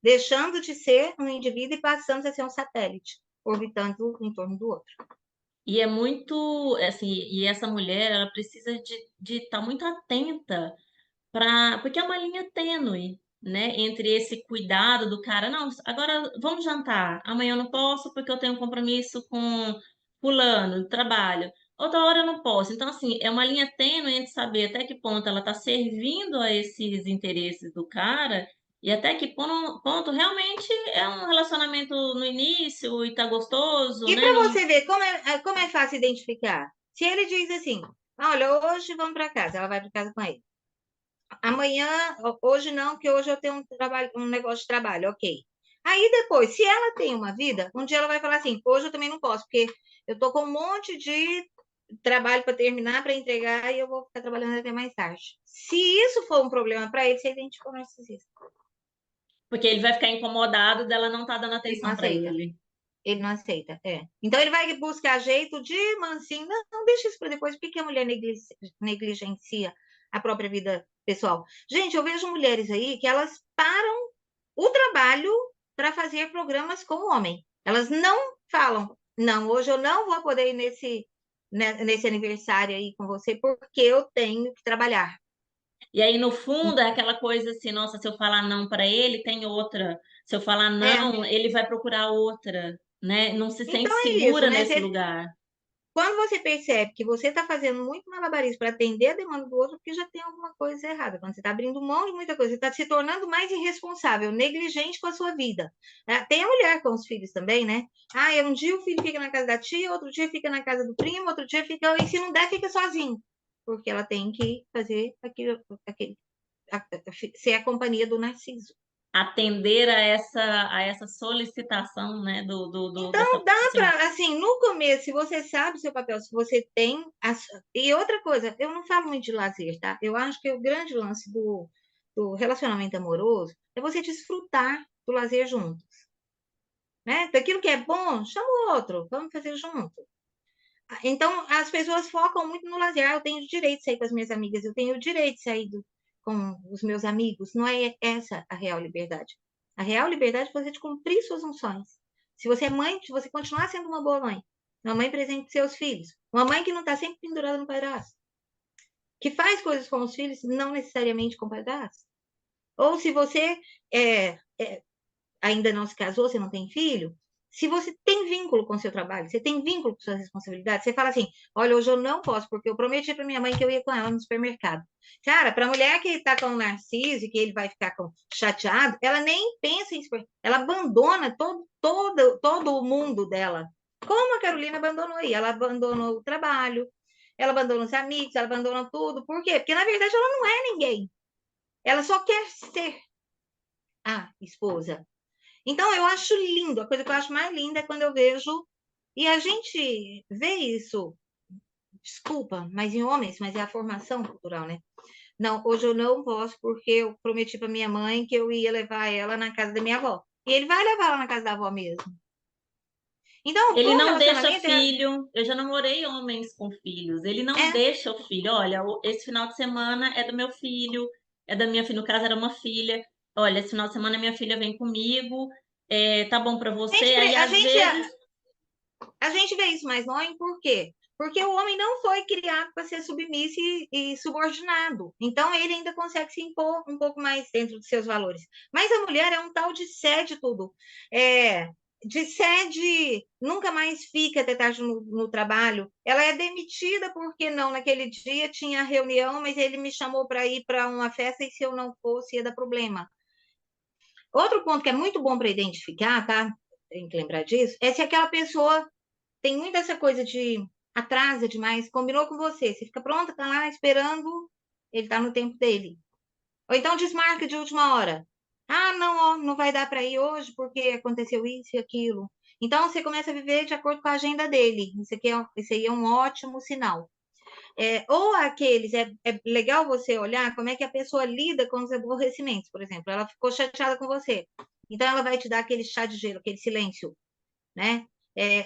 deixando de ser um indivíduo e passamos a ser um satélite, orbitando em torno do outro. e é muito, assim, e essa mulher, ela precisa de estar muito atenta para, porque é uma linha tênue, né, entre esse cuidado do cara, não, agora vamos jantar, amanhã eu não posso porque eu tenho um compromisso com fulano, de trabalho. Outra hora eu não posso. Então, assim, é uma linha tênue entre saber até que ponto ela está servindo a esses interesses do cara e até que ponto realmente é um relacionamento no início e tá gostoso, E né? para Não... você ver como é fácil identificar, se ele diz assim, olha, hoje vamos para casa, ela vai para casa com ele. Amanhã, hoje não, porque hoje eu tenho um trabalho, um negócio de trabalho, ok. Aí depois, se ela tem uma vida, um dia ela vai falar assim, hoje eu também não posso, porque eu tô com um monte de trabalho para terminar, para entregar, e eu vou ficar trabalhando até mais tarde. Se isso for um problema para ele, você identificou o narcisista. Porque ele vai ficar incomodado dela não estar dando Ele não atenção para aceita. ele. Ele não aceita, é. Então ele vai buscar jeito de mansinho. Não, não deixa isso para depois. Por que que a mulher negligencia a própria vida pessoal? Gente, eu vejo mulheres aí que elas param o trabalho para fazer programas com o homem. Elas não falam, não, hoje eu não vou poder ir nesse aniversário aí com você porque eu tenho que trabalhar. E aí, no fundo, é aquela coisa assim, nossa, se eu falar não para ele, tem outra. Se eu falar É, não, ele vai procurar outra, né? Não se então sente é isso, segura né? nesse lugar. Quando você percebe que você está fazendo muito malabarismo para atender a demanda do outro, porque já tem alguma coisa errada. Quando você está abrindo mão de muita coisa, você está se tornando mais irresponsável, negligente com a sua vida. Tem a mulher com os filhos também, né? Ah, um dia o filho fica na casa da tia, outro dia fica na casa do primo, outro dia fica. E se não der, fica sozinho. Porque ela tem que fazer aquilo, ser a companhia do narciso. Atender a essa solicitação, né, dessa Então, dá pessoa. para, assim, no começo, se você sabe o seu papel, se você tem. E outra coisa, eu não falo muito de lazer, tá? Eu acho que o grande lance do relacionamento amoroso é você desfrutar do lazer juntos, né? Daquilo que é bom, chama o outro, vamos fazer junto. Então, as pessoas focam muito no lazer. Ah, eu tenho o direito de sair com as minhas amigas, eu tenho o direito de sair com os meus amigos. Não é essa a real liberdade. A real liberdade é você de cumprir suas funções. Se você é mãe, se você continuar sendo uma boa mãe, uma mãe presente para seus filhos, uma mãe que não está sempre pendurada no padrasto, que faz coisas com os filhos, não necessariamente com o padrasto. Ou se você ainda não se casou, você não tem filho, se você tem vínculo com o seu trabalho, você tem vínculo com suas responsabilidades, você fala assim: olha, hoje eu não posso, porque eu prometi para minha mãe que eu ia com ela no supermercado. Cara, para a mulher que está com o narciso e que ele vai ficar chateado, ela nem pensa em. Ela abandona todo o mundo dela. Como a Carolina abandonou aí? Ela abandonou o trabalho, ela abandona os amigos, ela abandona tudo. Por quê? Porque, na verdade, ela não é ninguém. Ela só quer ser a esposa. Então, eu acho lindo, a coisa que eu acho mais linda é quando eu vejo, e a gente vê isso, desculpa, mas em homens, mas é a formação cultural, né? Não, hoje eu não posso porque eu prometi para minha mãe que eu ia levar ela na casa da minha avó. E ele vai levar ela na casa da avó mesmo. Então, Ele pro não deixa relacionamento, filho. Eu já namorei homens com filhos. Ele não é, deixa o filho. Olha, esse final de semana é do meu filho, é da minha filha. No caso, era uma filha. Olha, esse final de semana minha filha vem comigo. Tá bom para a gente, você? Aí, a às gente, vezes, a gente vê isso mais no homem, por quê? Porque o homem não foi criado para ser submisso e subordinado. Então, ele ainda consegue se impor um pouco mais dentro dos seus valores. Mas a mulher é um tal de cede tudo. De cede, nunca mais fica até tarde no trabalho. Ela é demitida porque não, naquele dia tinha reunião, mas ele me chamou para ir para uma festa e se eu não fosse ia dar problema. Outro ponto que é muito bom para identificar, tá? Tem que lembrar disso, é se aquela pessoa tem muito essa coisa de atrasa demais, combinou com você, você fica pronta, tá lá esperando, ele tá no tempo dele. Ou então desmarca de última hora. Ah, não, ó, não vai dar para ir hoje porque aconteceu isso e aquilo. Então você começa a viver de acordo com a agenda dele. Isso aí é um ótimo sinal. Ou aqueles, é legal você olhar como é que a pessoa lida com os aborrecimentos, por exemplo. Ela ficou chateada com você. Então ela vai te dar aquele chá de gelo, aquele silêncio, né?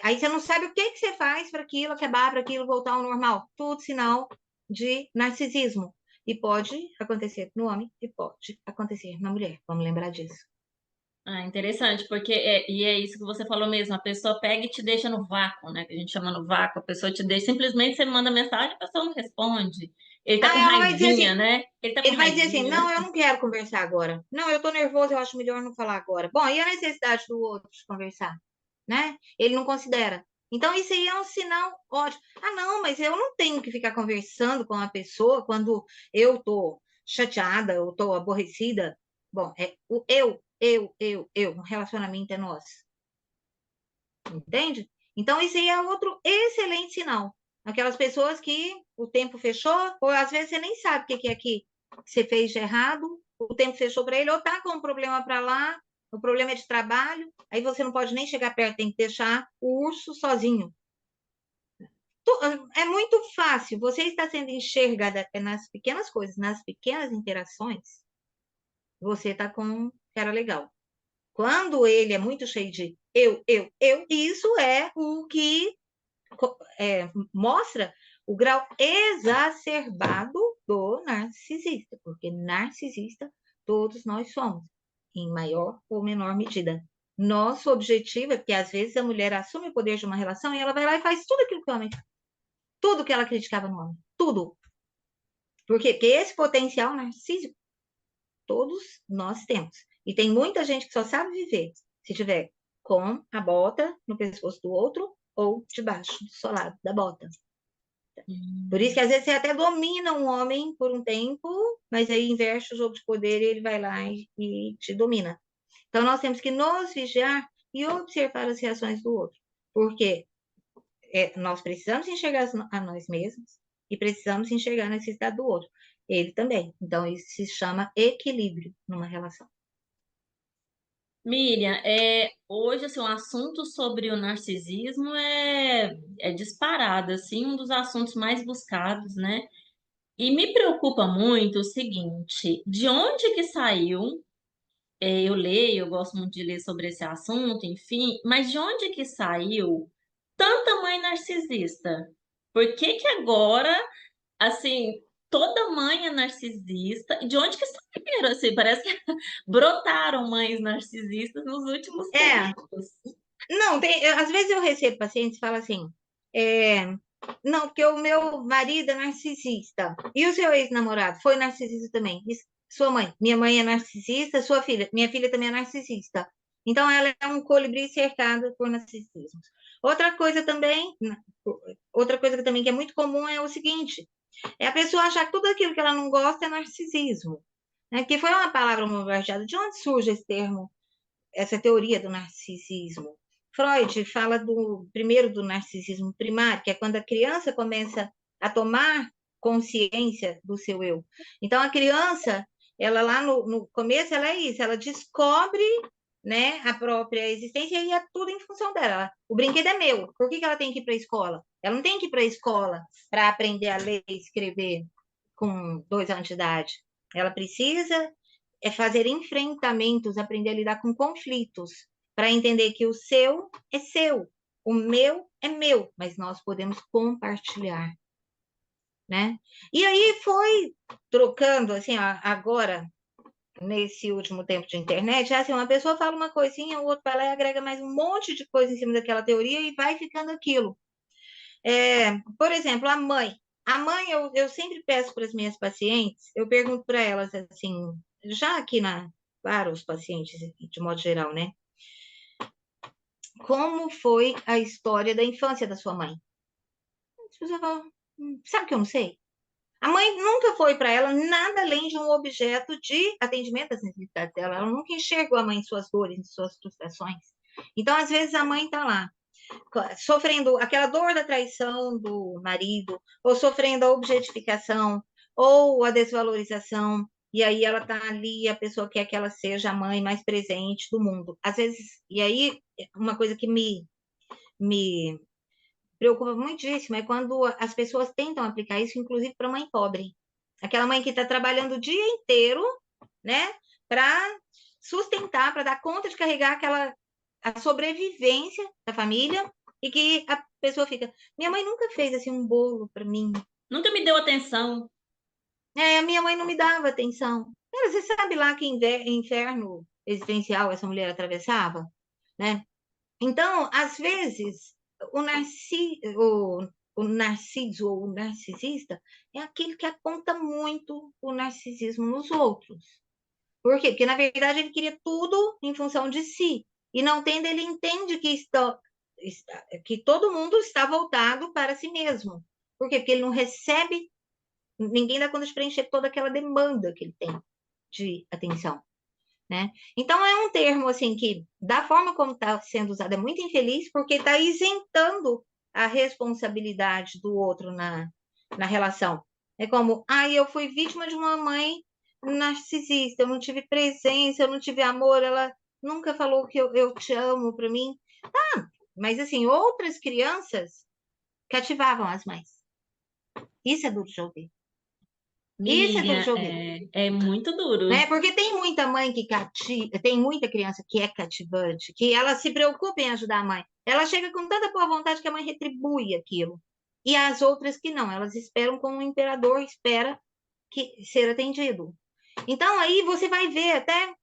Aí você não sabe o que você faz para aquilo acabar, para aquilo voltar ao normal. Tudo sinal de narcisismo. E pode acontecer no homem e pode acontecer na mulher. Vamos lembrar disso. interessante, porque e é isso que você falou mesmo, a pessoa pega e te deixa no vácuo, né? Que a gente chama no vácuo, a pessoa te deixa, simplesmente você manda mensagem, a pessoa não responde. Ele tá com Ah, ela vai dizer raivinha, assim, né? Ele tá com ele vai dizer assim, raivinha. não, eu não quero conversar agora. Não, eu estou nervoso, eu acho melhor não falar agora. Bom, e a necessidade do outro de conversar, né? Ele não considera. Então, isso aí é um sinal ótimo. Ah, não, mas eu não tenho que ficar conversando com a pessoa quando eu estou chateada, eu estou aborrecida. Bom, é o eu. Um relacionamento é nosso. Entende? Então, isso aí é outro excelente sinal. Aquelas pessoas que o tempo fechou, ou às vezes você nem sabe o que é que você fez de errado, o tempo fechou para ele, ou tá com um problema para lá, o problema é de trabalho, aí você não pode nem chegar perto, tem que deixar o urso sozinho. É muito fácil. Você está sendo enxergada nas pequenas coisas, nas pequenas interações. Você está com um cara legal. Quando ele é muito cheio de eu, isso é o que mostra o grau exacerbado do narcisista, porque narcisista todos nós somos, em maior ou menor medida. Nosso objetivo é porque às vezes a mulher assume o poder de uma relação e ela vai lá e faz tudo aquilo que o homem faz, tudo que ela criticava no homem, tudo. Por quê? Porque esse potencial narcísico todos nós temos. E tem muita gente que só sabe viver se tiver com a bota no pescoço do outro ou debaixo do solado da bota. Por isso que às vezes você até domina um homem por um tempo, mas aí inverte o jogo de poder e ele vai lá e te domina. Então nós temos que nos vigiar e observar as reações do outro. Porque nós precisamos enxergar a nós mesmos e precisamos enxergar a necessidade do outro. Ele também. Então isso se chama equilíbrio numa relação. Miriam, hoje assim, o assunto sobre o narcisismo é disparado, assim, um dos assuntos mais buscados, né? E me preocupa muito o seguinte, de onde que saiu? Eu leio, eu gosto muito de ler sobre esse assunto, enfim, mas de onde que saiu tanta mãe narcisista? Por que que agora, assim, toda mãe é narcisista? E de onde que saíram, assim? Parece que brotaram mães narcisistas nos últimos É, tempos. não, às vezes eu recebo pacientes que falam assim, é, não, porque o meu marido é narcisista. E o seu ex-namorado foi narcisista também? Sua mãe? Minha mãe é narcisista, sua filha? Minha filha também é narcisista. Então, ela é um colibri cercado por narcisismo. Outra coisa também, outra coisa também que é muito comum é o seguinte, é a pessoa achar que tudo aquilo que ela não gosta é narcisismo. Né? Que foi uma palavra bombardeada. De onde surge esse termo, essa teoria do narcisismo? Freud fala primeiro do narcisismo primário, que é quando a criança começa a tomar consciência do seu eu. Então, a criança, ela lá no começo, ela é isso, ela descobre, né, a própria existência e é tudo em função dela. O brinquedo é meu, por que ela tem que ir para a escola? Ela não tem que ir para a escola para aprender a ler e escrever com 2 anos de idade. Ela precisa fazer enfrentamentos, aprender a lidar com conflitos, para entender que o seu é seu, o meu é meu, mas nós podemos compartilhar, né? E aí foi trocando, assim, agora, nesse último tempo de internet, assim, uma pessoa fala uma coisinha, o outro vai lá e agrega mais um monte de coisa em cima daquela teoria e vai ficando aquilo. Por exemplo, a mãe. A mãe, eu sempre peço para as minhas pacientes, eu pergunto para elas assim, já aqui para os pacientes, de modo geral, né? Como foi a história da infância da sua mãe? As pessoas falam, sabe que eu não sei? A mãe nunca foi para ela nada além de um objeto de atendimento às necessidades dela. Ela nunca enxergou a mãe em suas dores, em suas frustrações. Então, às vezes, a mãe está lá, sofrendo aquela dor da traição do marido, ou sofrendo a objetificação, ou a desvalorização, e aí ela tá ali, a pessoa quer que ela seja a mãe mais presente do mundo. Às vezes, e aí, uma coisa que me preocupa muitíssimo é quando as pessoas tentam aplicar isso, inclusive para mãe pobre. Aquela mãe que está trabalhando o dia inteiro, né, para sustentar, para dar conta de carregar a sobrevivência da família e que a pessoa fica, minha mãe nunca fez assim um bolo para mim. Nunca me deu atenção. A minha mãe não me dava atenção. Cara, você sabe lá que inferno existencial essa mulher atravessava, né? Então, às vezes, o narciso ou o narcisista é aquele que aponta muito o narcisismo nos outros. Por quê? Porque, na verdade, ele queria tudo em função de si. E não tendo, ele entende que todo mundo está voltado para si mesmo. Por quê? Porque ele não recebe, ninguém dá conta de preencher toda aquela demanda que ele tem de atenção. Né? Então, é um termo assim que, da forma como está sendo usado, é muito infeliz, porque está isentando a responsabilidade do outro na relação. É como, eu fui vítima de uma mãe narcisista, eu não tive presença, eu não tive amor, ela nunca falou que eu te amo para mim. Mas assim, outras crianças cativavam as mães. Isso é duro de ouvir. Isso é duro Miriam, de ouvir. é muito duro. Né? Porque tem muita mãe que cativa, tem muita criança que é cativante, que ela se preocupa em ajudar a mãe. Ela chega com tanta boa vontade que a mãe retribui aquilo. E as outras que não, elas esperam como o imperador espera que ser atendido. Então aí você vai ver até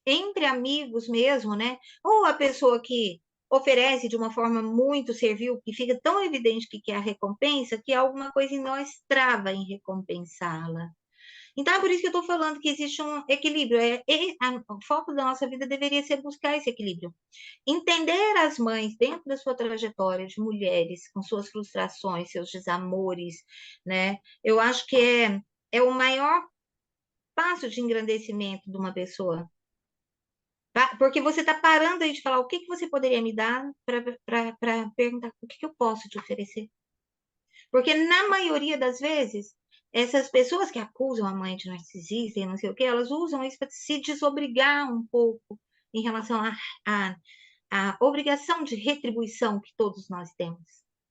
entre amigos mesmo, né? Ou a pessoa que oferece de uma forma muito servil, que fica tão evidente que quer a recompensa, que alguma coisa em nós trava em recompensá-la. Então, é por isso que eu estou falando que existe um equilíbrio. O foco da nossa vida deveria ser buscar esse equilíbrio. Entender as mães dentro da sua trajetória de mulheres, com suas frustrações, seus desamores, né? Eu acho que é o maior passo de engrandecimento de uma pessoa. Tá? Porque você está parando aí de falar o que você poderia me dar para perguntar o que eu posso te oferecer. Porque na maioria das vezes, essas pessoas que acusam a mãe de narcisista e não sei o que, elas usam isso para se desobrigar um pouco em relação à obrigação de retribuição que todos nós temos,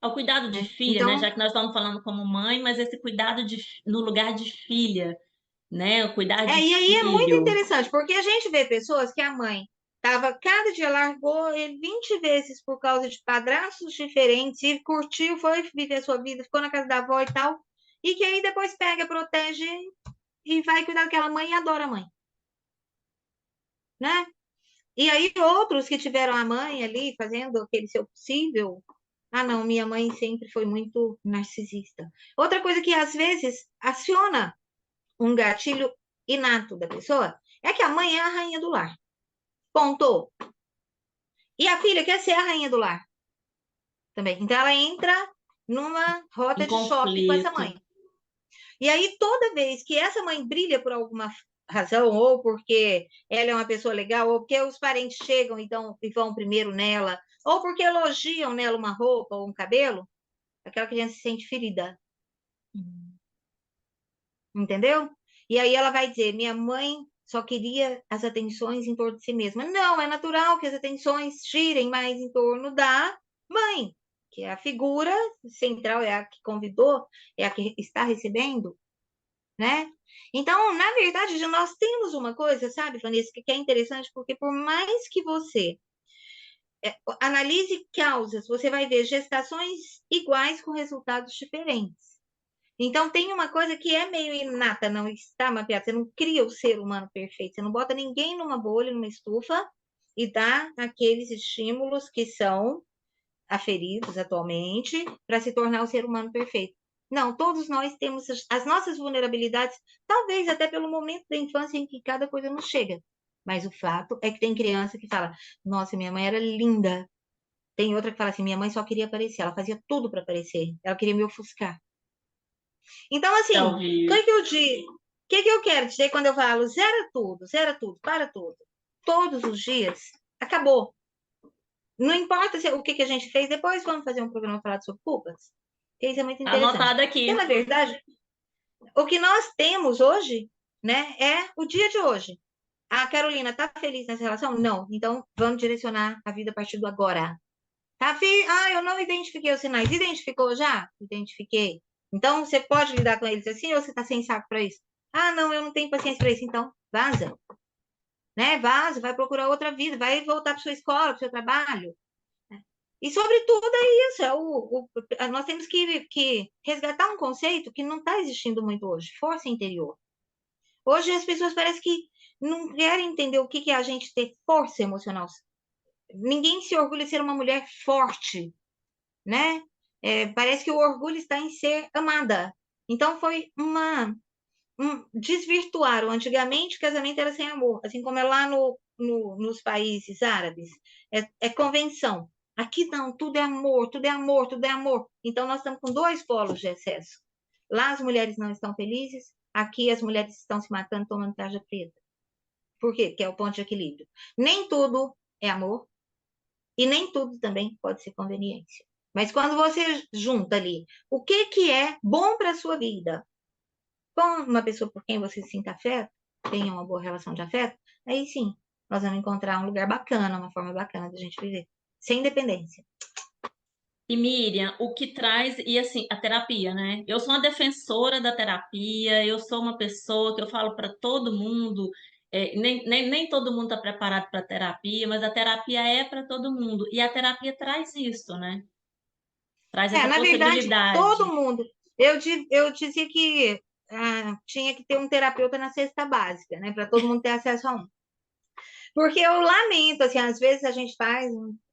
Ao cuidado de né? filha, né? Então, Já que nós estamos falando como mãe, mas esse cuidado no lugar de filha, né? O cuidar de e aí é muito filho. interessante, porque a gente vê pessoas que a mãe tava, cada dia largou ele 20 vezes por causa de padrastos diferentes, e curtiu, foi viver a sua vida, ficou na casa da avó e tal, e que aí depois pega, protege e vai cuidar daquela mãe e adora a mãe, né? E aí outros que tiveram a mãe ali fazendo aquele seu possível. Ah, não, minha mãe sempre foi muito narcisista. Outra coisa que às vezes aciona um gatilho inato da pessoa é que a mãe é a rainha do lar. Ponto. E a filha quer ser a rainha do lar também. Então ela entra numa Em rota de choque com essa conflito. mãe. E aí, toda vez que essa mãe brilha por alguma razão, ou porque ela é uma pessoa legal, ou porque os parentes chegam e vão primeiro nela, ou porque elogiam nela uma roupa ou um cabelo, aquela criança se sente ferida. Entendeu? E aí ela vai dizer: minha mãe só queria as atenções em torno de si mesma. Não, é natural que as atenções girem mais em torno da mãe, que é a figura central, é a que convidou, é a que está recebendo, né? Então, na verdade, nós temos uma coisa, sabe, Vanessa, que é interessante, porque por mais que você analise causas, você vai ver gestações iguais com resultados diferentes. Então, tem uma coisa que é meio inata, não está mapeada. Você não cria o ser humano perfeito. Você não bota ninguém numa bolha, numa estufa, e dá aqueles estímulos que são aferidos atualmente para se tornar o ser humano perfeito. Não, todos nós temos as nossas vulnerabilidades, talvez até pelo momento da infância em que cada coisa nos chega. Mas o fato é que tem criança que fala: nossa, minha mãe era linda. Tem outra que fala assim: minha mãe só queria aparecer, ela fazia tudo para aparecer, ela queria me ofuscar. Então, Já assim, o ouvi. que que eu digo? O que que eu quero dizer quando eu falo zera tudo, para tudo? Todos os dias, acabou. Não importa o que que a gente fez, depois vamos fazer um programa falado sobre culpas. Isso é muito Tá interessante. anotado Porque, na aqui. verdade, o que nós temos hoje, né, é o dia de hoje. A Carolina tá feliz nessa relação? Não. Então, vamos direcionar a vida a partir do agora. Tá, eu não identifiquei os sinais. Identificou já? Identifiquei. Então, você pode lidar com eles assim ou você tá sem saco para isso? Ah, não, eu não tenho paciência para isso. Então, vaza. Né? Vaza, vai procurar outra vida, vai voltar para sua escola, para o seu trabalho. E, sobretudo, é isso. Nós temos que resgatar um conceito que não está existindo muito hoje: força interior. Hoje, as pessoas parecem que não querem entender o que é a gente ter força emocional. Ninguém se orgulha de ser uma mulher forte, né? Parece que o orgulho está em ser amada. Então, foi desvirtuaram. Antigamente, casamento era sem amor, assim como é lá nos países árabes. É convenção. Aqui não, tudo é amor, tudo é amor, tudo é amor. Então, nós estamos com dois polos de excesso. Lá as mulheres não estão felizes, aqui as mulheres estão se matando tomando tarja preta. Por quê? Que é o ponto de equilíbrio. Nem tudo é amor e nem tudo também pode ser conveniência. Mas quando você junta ali o que é bom para a sua vida, com uma pessoa por quem você sinta afeto, tenha uma boa relação de afeto, aí sim, nós vamos encontrar um lugar bacana, uma forma bacana da gente viver, sem dependência. E Miriam, o que traz, e assim, a terapia, né? Eu sou uma defensora da terapia, eu sou uma pessoa que eu falo para todo mundo, nem todo mundo está preparado para terapia, mas a terapia é para todo mundo. E a terapia traz isso, né? Traz essa Na verdade, possibilidade. todo mundo. Eu dizia que tinha que ter um terapeuta na cesta básica, né? Para todo mundo ter acesso a um. Porque eu lamento, assim, às vezes a gente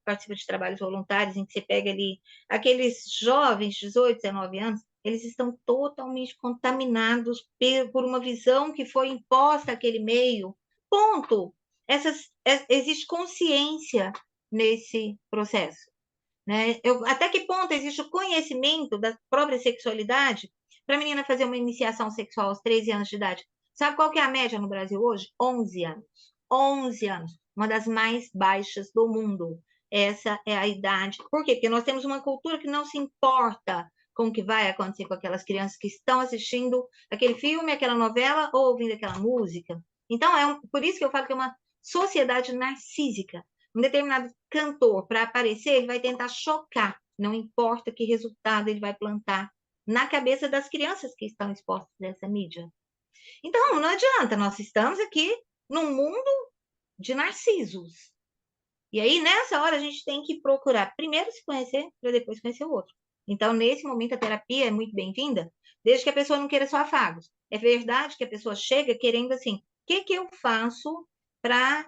participa de trabalhos voluntários em que você pega ali aqueles jovens, 18, 19 anos, eles estão totalmente contaminados por uma visão que foi imposta àquele meio. Ponto. Existe consciência nesse processo, né? Até que ponto existe o conhecimento da própria sexualidade para a menina fazer uma iniciação sexual aos 13 anos de idade? Sabe qual que é a média no Brasil hoje? 11 anos. 11 anos, uma das mais baixas do mundo. Essa é a idade. Por quê? Porque nós temos uma cultura que não se importa com o que vai acontecer com aquelas crianças que estão assistindo aquele filme, aquela novela ou ouvindo aquela música. Então, por isso que eu falo que é uma sociedade narcísica. Um determinado cantor, para aparecer, ele vai tentar chocar, não importa que resultado ele vai plantar na cabeça das crianças que estão expostas a essa mídia. Então, não adianta, nós estamos aqui num mundo de narcisos. E aí, nessa hora, a gente tem que procurar primeiro se conhecer, para depois conhecer o outro. Então, nesse momento, a terapia é muito bem-vinda, desde que a pessoa não queira só afagos. É verdade que a pessoa chega querendo assim, o que eu faço para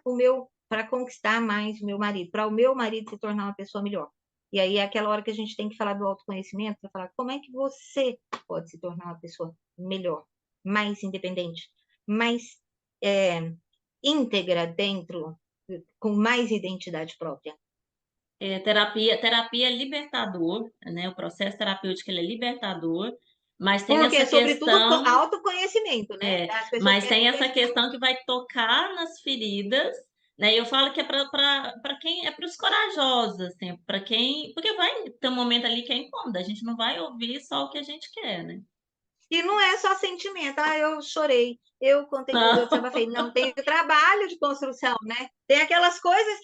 conquistar mais o meu marido, para o meu marido se tornar uma pessoa melhor. E aí é aquela hora que a gente tem que falar do autoconhecimento, para falar como é que você pode se tornar uma pessoa melhor, mais independente, mais é, íntegra dentro, com mais identidade própria. Terapia é libertador, né? O processo terapêutico ele é libertador, mas tem Porque essa é sobretudo questão, autoconhecimento, né? As pessoas mas querem tem essa conhecer. questão que vai tocar nas feridas, né? E eu falo que é para quem é para os corajosos, assim, para quem, porque vai ter um momento ali que é incômodo, a gente não vai ouvir só o que a gente quer, né? E não é só sentimento, eu chorei, eu contei tudo, eu Não. desabafei. Não, tem o trabalho de construção, né? Tem aquelas coisas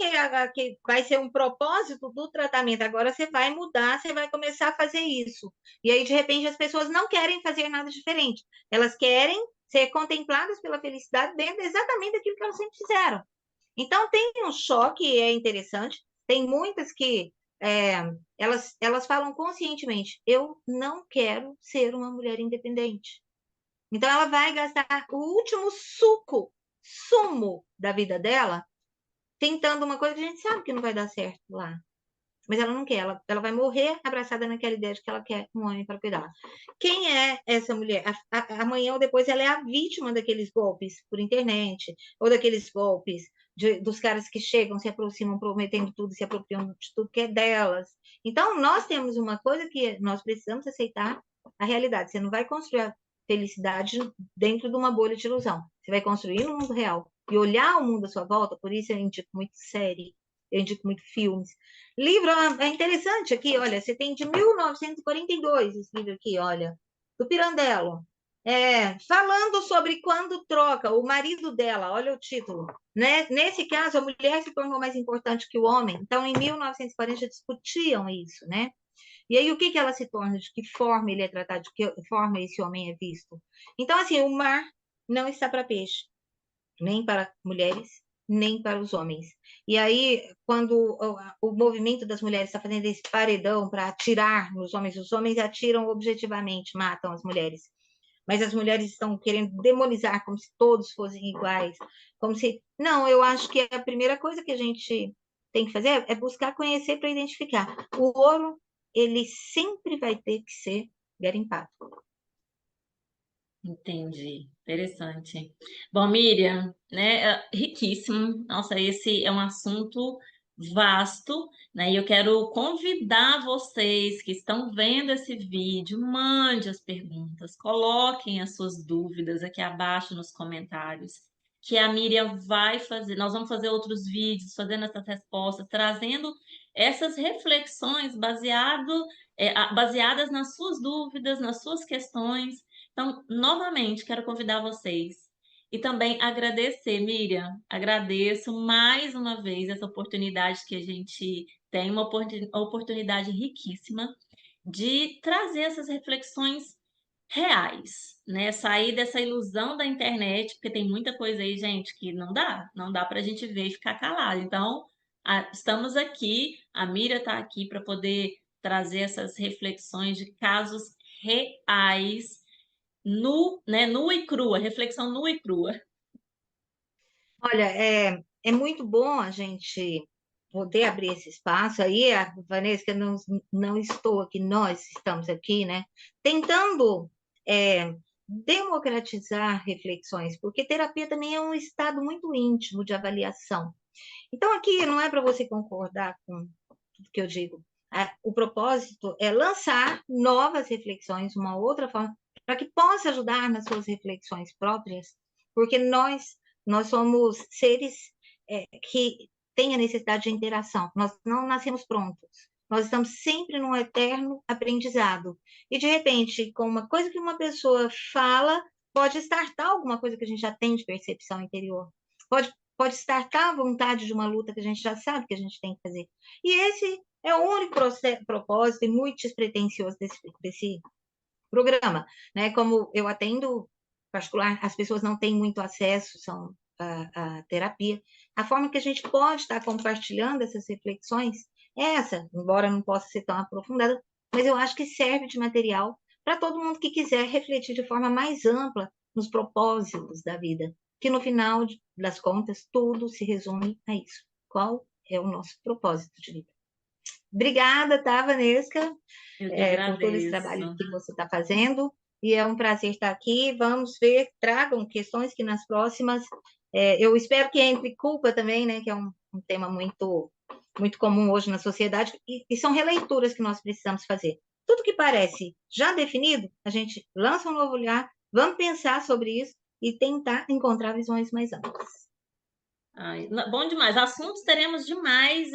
que vai ser um propósito do tratamento. Agora você vai mudar, você vai começar a fazer isso. E aí, de repente, as pessoas não querem fazer nada diferente. Elas querem ser contempladas pela felicidade dentro exatamente daquilo que elas sempre fizeram. Então, tem um choque, é interessante. Tem muitas que é, elas falam conscientemente: eu não quero ser uma mulher independente. Então, ela vai gastar o último sumo da vida dela, tentando uma coisa que a gente sabe que não vai dar certo lá. Mas ela não quer, ela vai morrer abraçada naquela ideia de que ela quer um homem para cuidar. Quem é essa mulher? Amanhã ou depois ela é a vítima daqueles golpes por internet, ou daqueles golpes dos caras que chegam, se aproximam, prometendo tudo, se apropriando de tudo que é delas. Então, nós temos uma coisa que nós precisamos aceitar a realidade. Você não vai construir a felicidade dentro de uma bolha de ilusão. Você vai construir no mundo real. E olhar o mundo à sua volta, por isso eu indico muito série, eu indico muito filmes. Livro é interessante aqui, olha, você tem de 1942 esse livro aqui, olha, do Pirandello. Falando sobre quando troca o marido dela, olha o título. Né? Nesse caso, a mulher se tornou mais importante que o homem. Então, em 1940 discutiam isso, né? E aí, o que ela se torna? De que forma ele é tratado? De que forma esse homem é visto? Então, assim, o mar não está para peixe, nem para mulheres, nem para os homens. E aí, quando o movimento das mulheres está fazendo esse paredão para atirar nos homens, os homens atiram objetivamente, matam as mulheres. Mas as mulheres estão querendo demonizar como se todos fossem iguais, como se. Não, eu acho que a primeira coisa que a gente tem que fazer é buscar conhecer para identificar. O ouro, ele sempre vai ter que ser garimpado. Entendi, interessante. Bom, Miriam, né, riquíssimo. Nossa, esse é um assunto vasto, né? E eu quero convidar vocês que estão vendo esse vídeo, mande as perguntas, coloquem as suas dúvidas aqui abaixo nos comentários, que a Miriam vai fazer. Nós vamos fazer outros vídeos fazendo essas respostas, trazendo essas reflexões baseadas nas suas dúvidas, nas suas questões. Então, novamente, quero convidar vocês e também agradecer, Miriam, agradeço mais uma vez essa oportunidade que a gente tem uma oportunidade riquíssima de trazer essas reflexões reais, né? Sair dessa ilusão da internet, porque tem muita coisa aí, gente, que não dá para a gente ver e ficar calado. Então, estamos aqui, a Mira está aqui para poder trazer essas reflexões de casos reais, né, nua e crua, reflexão nua e crua. Olha, é muito bom a gente poder abrir esse espaço aí, a Vanessa, que eu não estou aqui, nós estamos aqui, né, tentando democratizar reflexões, porque terapia também é um estado muito íntimo de avaliação. Então, aqui não é para você concordar com tudo que eu digo. O propósito é lançar novas reflexões, uma outra forma, para que possa ajudar nas suas reflexões próprias, porque nós somos seres que têm a necessidade de interação. Nós não nascemos prontos. Nós estamos sempre num eterno aprendizado. E, de repente, com uma coisa que uma pessoa fala, pode startar alguma coisa que a gente já tem de percepção interior. Pode startar a vontade de uma luta que a gente já sabe que a gente tem que fazer. E esse é o único propósito e muito despretensioso desse programa, né? Como eu atendo particular, as pessoas não têm muito acesso à terapia. A forma que a gente pode estar compartilhando essas reflexões é essa, embora não possa ser tão aprofundada, mas eu acho que serve de material para todo mundo que quiser refletir de forma mais ampla nos propósitos da vida, que no final das contas tudo se resume a isso. Qual é o nosso propósito de vida? Obrigada, tá, Vanessa, Eu que por todo esse trabalho agradeço. que você está fazendo. E é um prazer estar aqui. Vamos ver, tragam questões que nas próximas. Eu espero que entre culpa também, né? Que é um tema muito comum hoje na sociedade, e são releituras que nós precisamos fazer. Tudo que parece já definido, a gente lança um novo olhar, vamos pensar sobre isso e tentar encontrar visões mais amplas. Bom demais. Assuntos teremos demais.